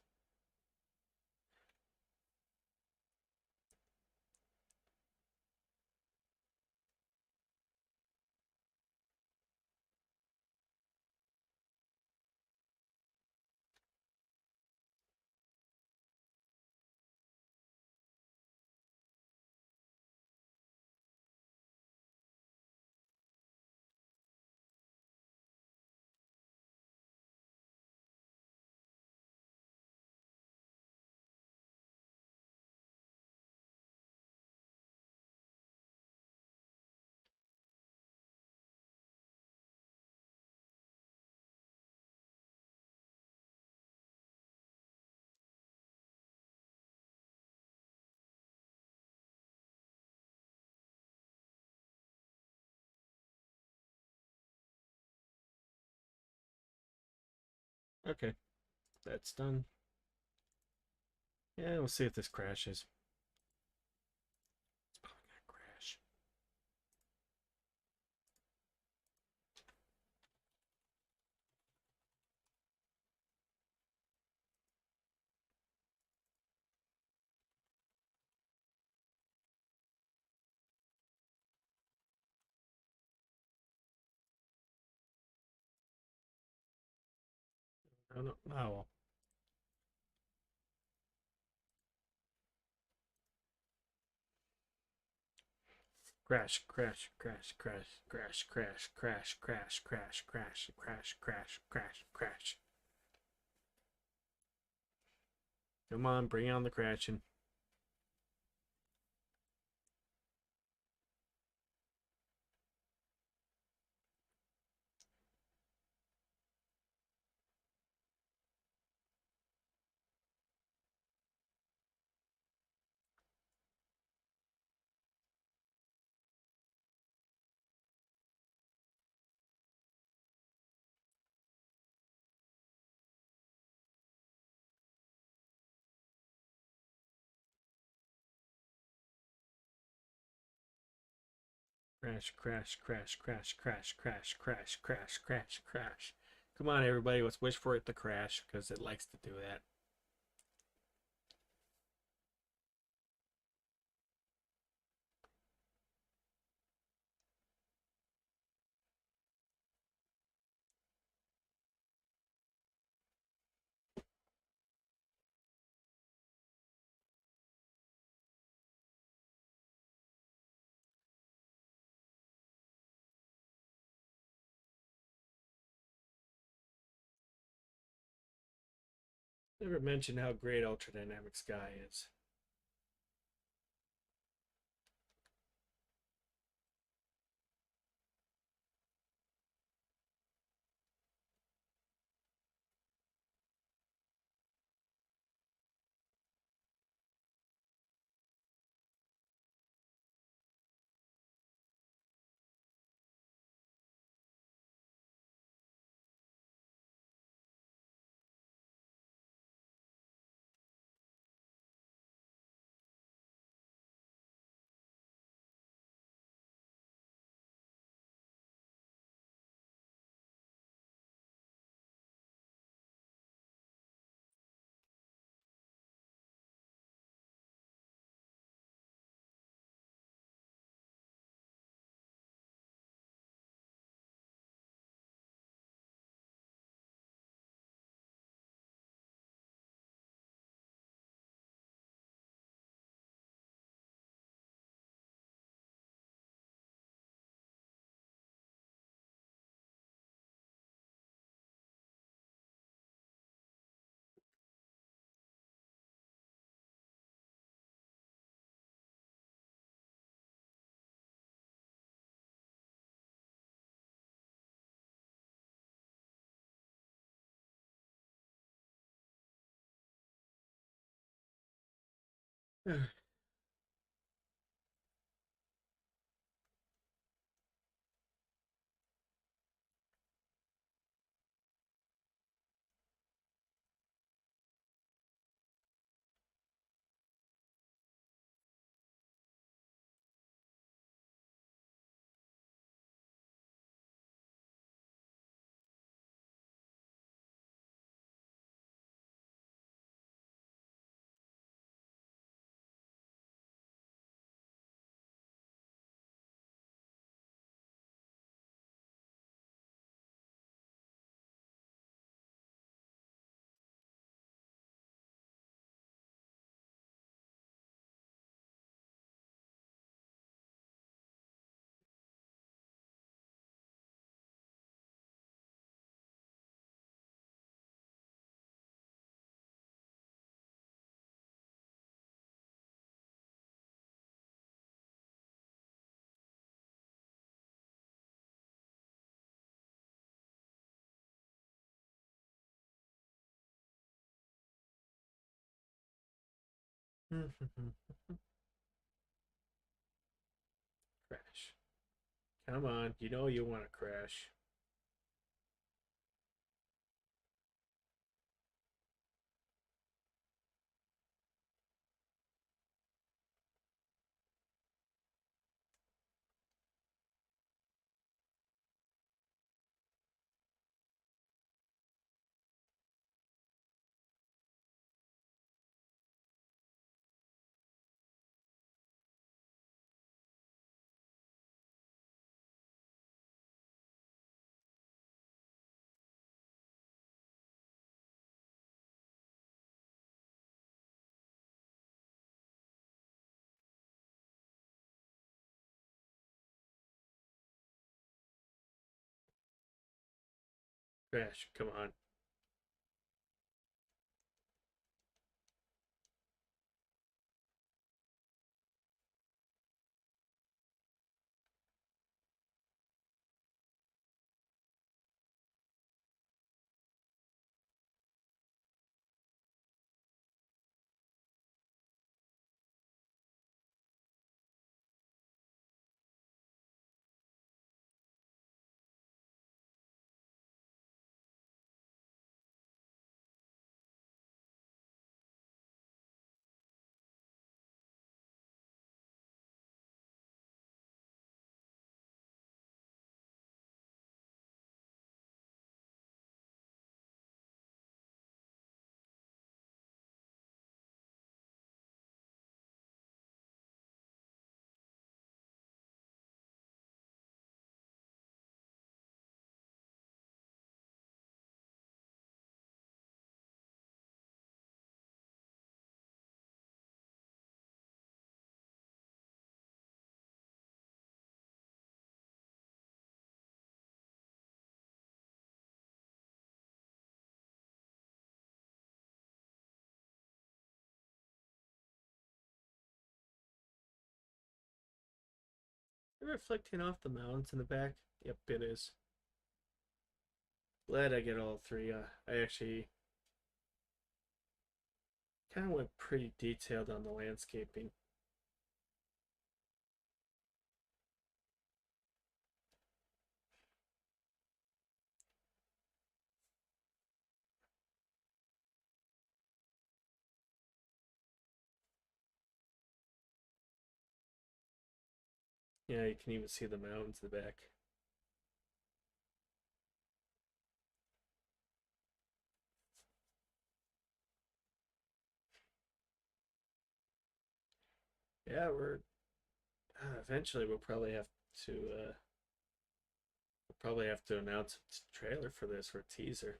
Okay, that's done. Yeah, we'll see if this crashes. It's probably gonna crash. I don't know. Oh, well. Crash, crash, crash, crash, crash, crash, crash, crash, crash, crash, crash, crash, crash, crash. Come on, bring on the crashing. Crash, crash, crash, crash, crash, crash, crash, crash, crash, crash. Come on, everybody, let's wish for it to crash because it likes to do that. Never mentioned how great Ultradynamic Sky is. Crash. Come on, you know you want to crash. Crash, come on. reflecting off the mountains in the back? Yep, it is. Glad I get all three. I actually kind of went pretty detailed on the landscaping. Yeah, you can even see the mountains in the back. Yeah, we're eventually to we'll probably have to announce a trailer for this or a teaser.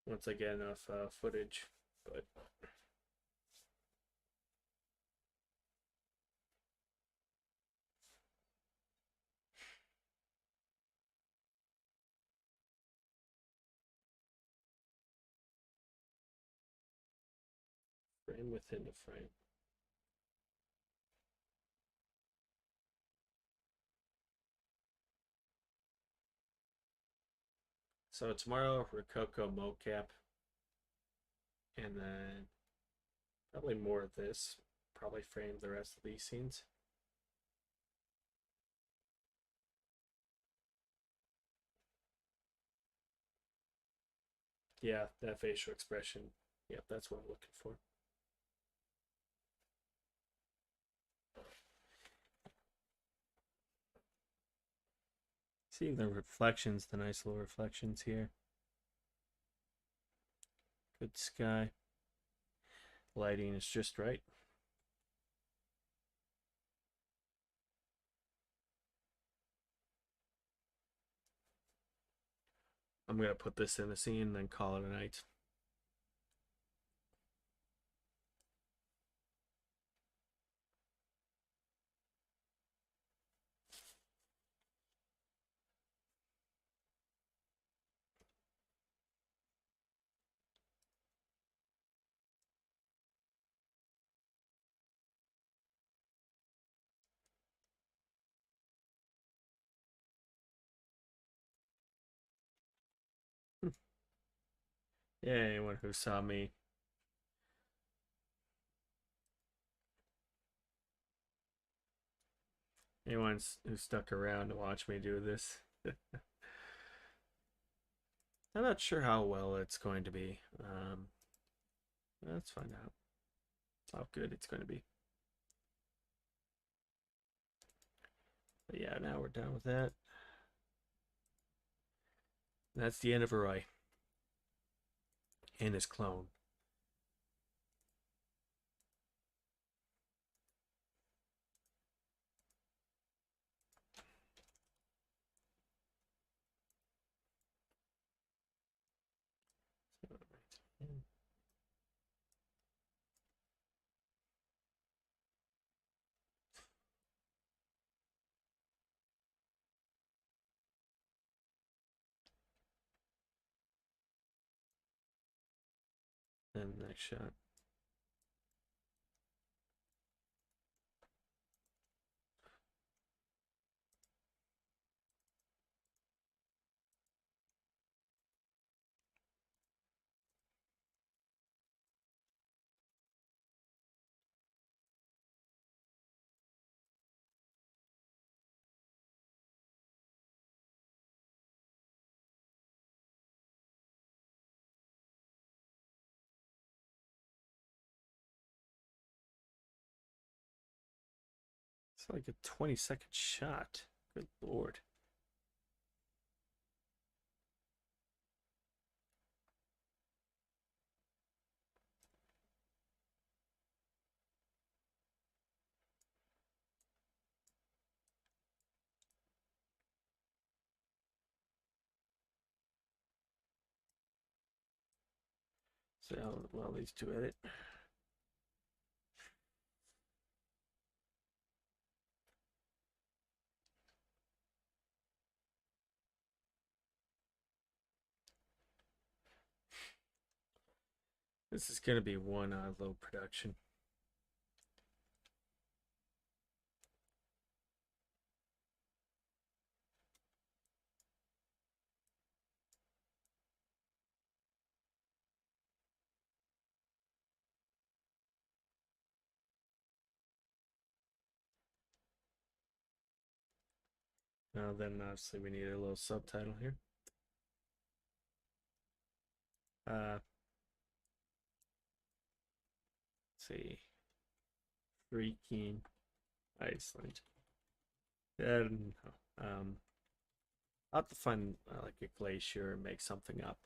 Once I get enough footage, but frame within the frame. So tomorrow, Rococo mocap, and then probably more of this. Probably frame the rest of these scenes. Yeah, that facial expression. Yep, that's what I'm looking for. See the reflections, the nice little reflections here. Good sky. Lighting is just right. I'm gonna put this in a scene and then call it a night. Yeah, anyone who saw me, anyone who stuck around to watch me do this. I'm not sure how well it's going to be. Let's find out how good it's going to be. But yeah, now we're done with that. That's the end of Roy and his clone. And next shot. It's like a 20-second shot. Good lord. So, well, these two edit. This is going to be one low production. Now then, obviously, we need a little subtitle here. Let's see. Freaking Iceland. I don't know. I'll have to find like a glacier and make something up.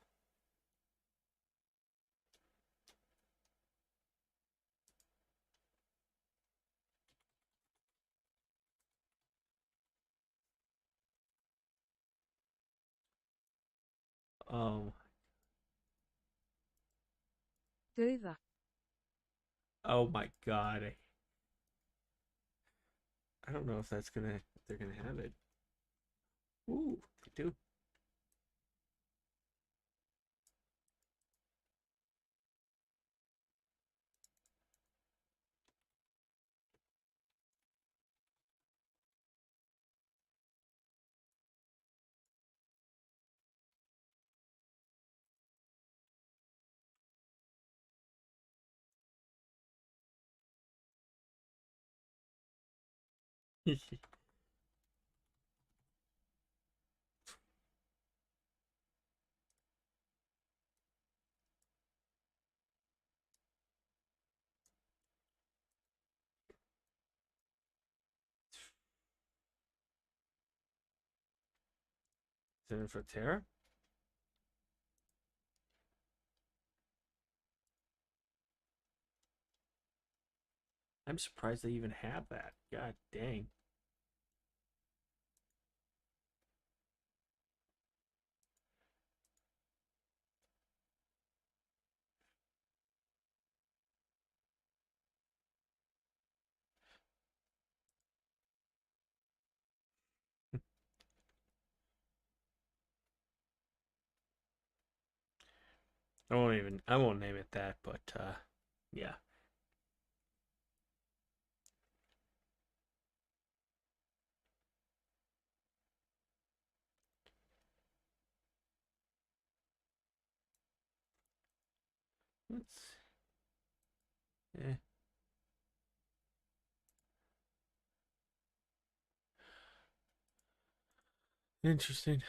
Um, Dauða. oh my god. I don't know if they're gonna have it. Ooh, they do. Is it for Terra? I'm surprised they even have that. God dang. I won't name it that, but yeah. Let's eh. Interesting.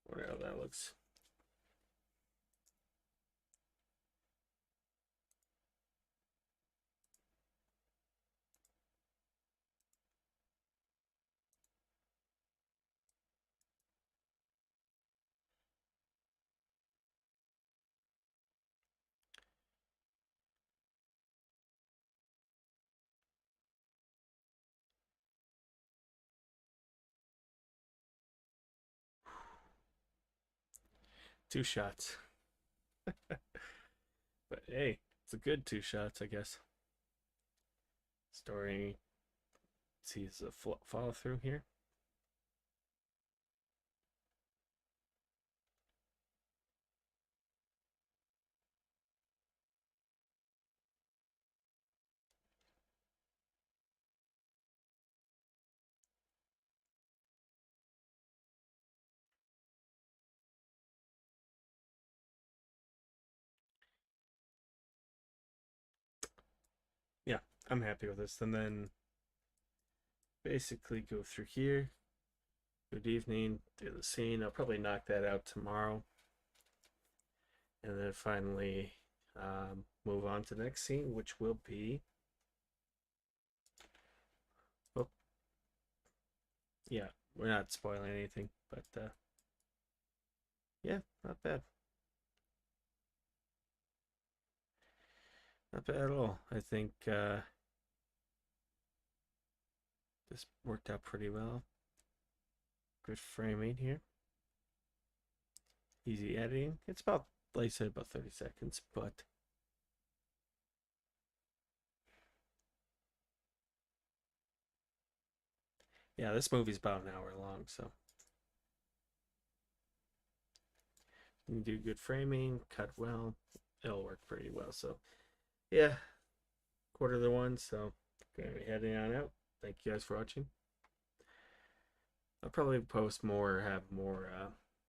Wonder how that looks. Two shots. But hey, it's a good two shots, I guess. Story sees a follow through here. Yeah, I'm happy with this. And then basically go through here. Good evening, do the scene. I'll probably knock that out tomorrow. And then finally move on to the next scene, which will be. Oh, yeah, we're not spoiling anything, but yeah, not bad. Not bad at all. I think this worked out pretty well. Good framing here. Easy editing. It's about, like I said, about 30 seconds, but Yeah, this movie's about an hour long, so you do good framing, cut well, it'll work pretty well. So yeah, quarter of the one. So gonna be heading on out. Thank you guys for watching. I'll probably post more, have more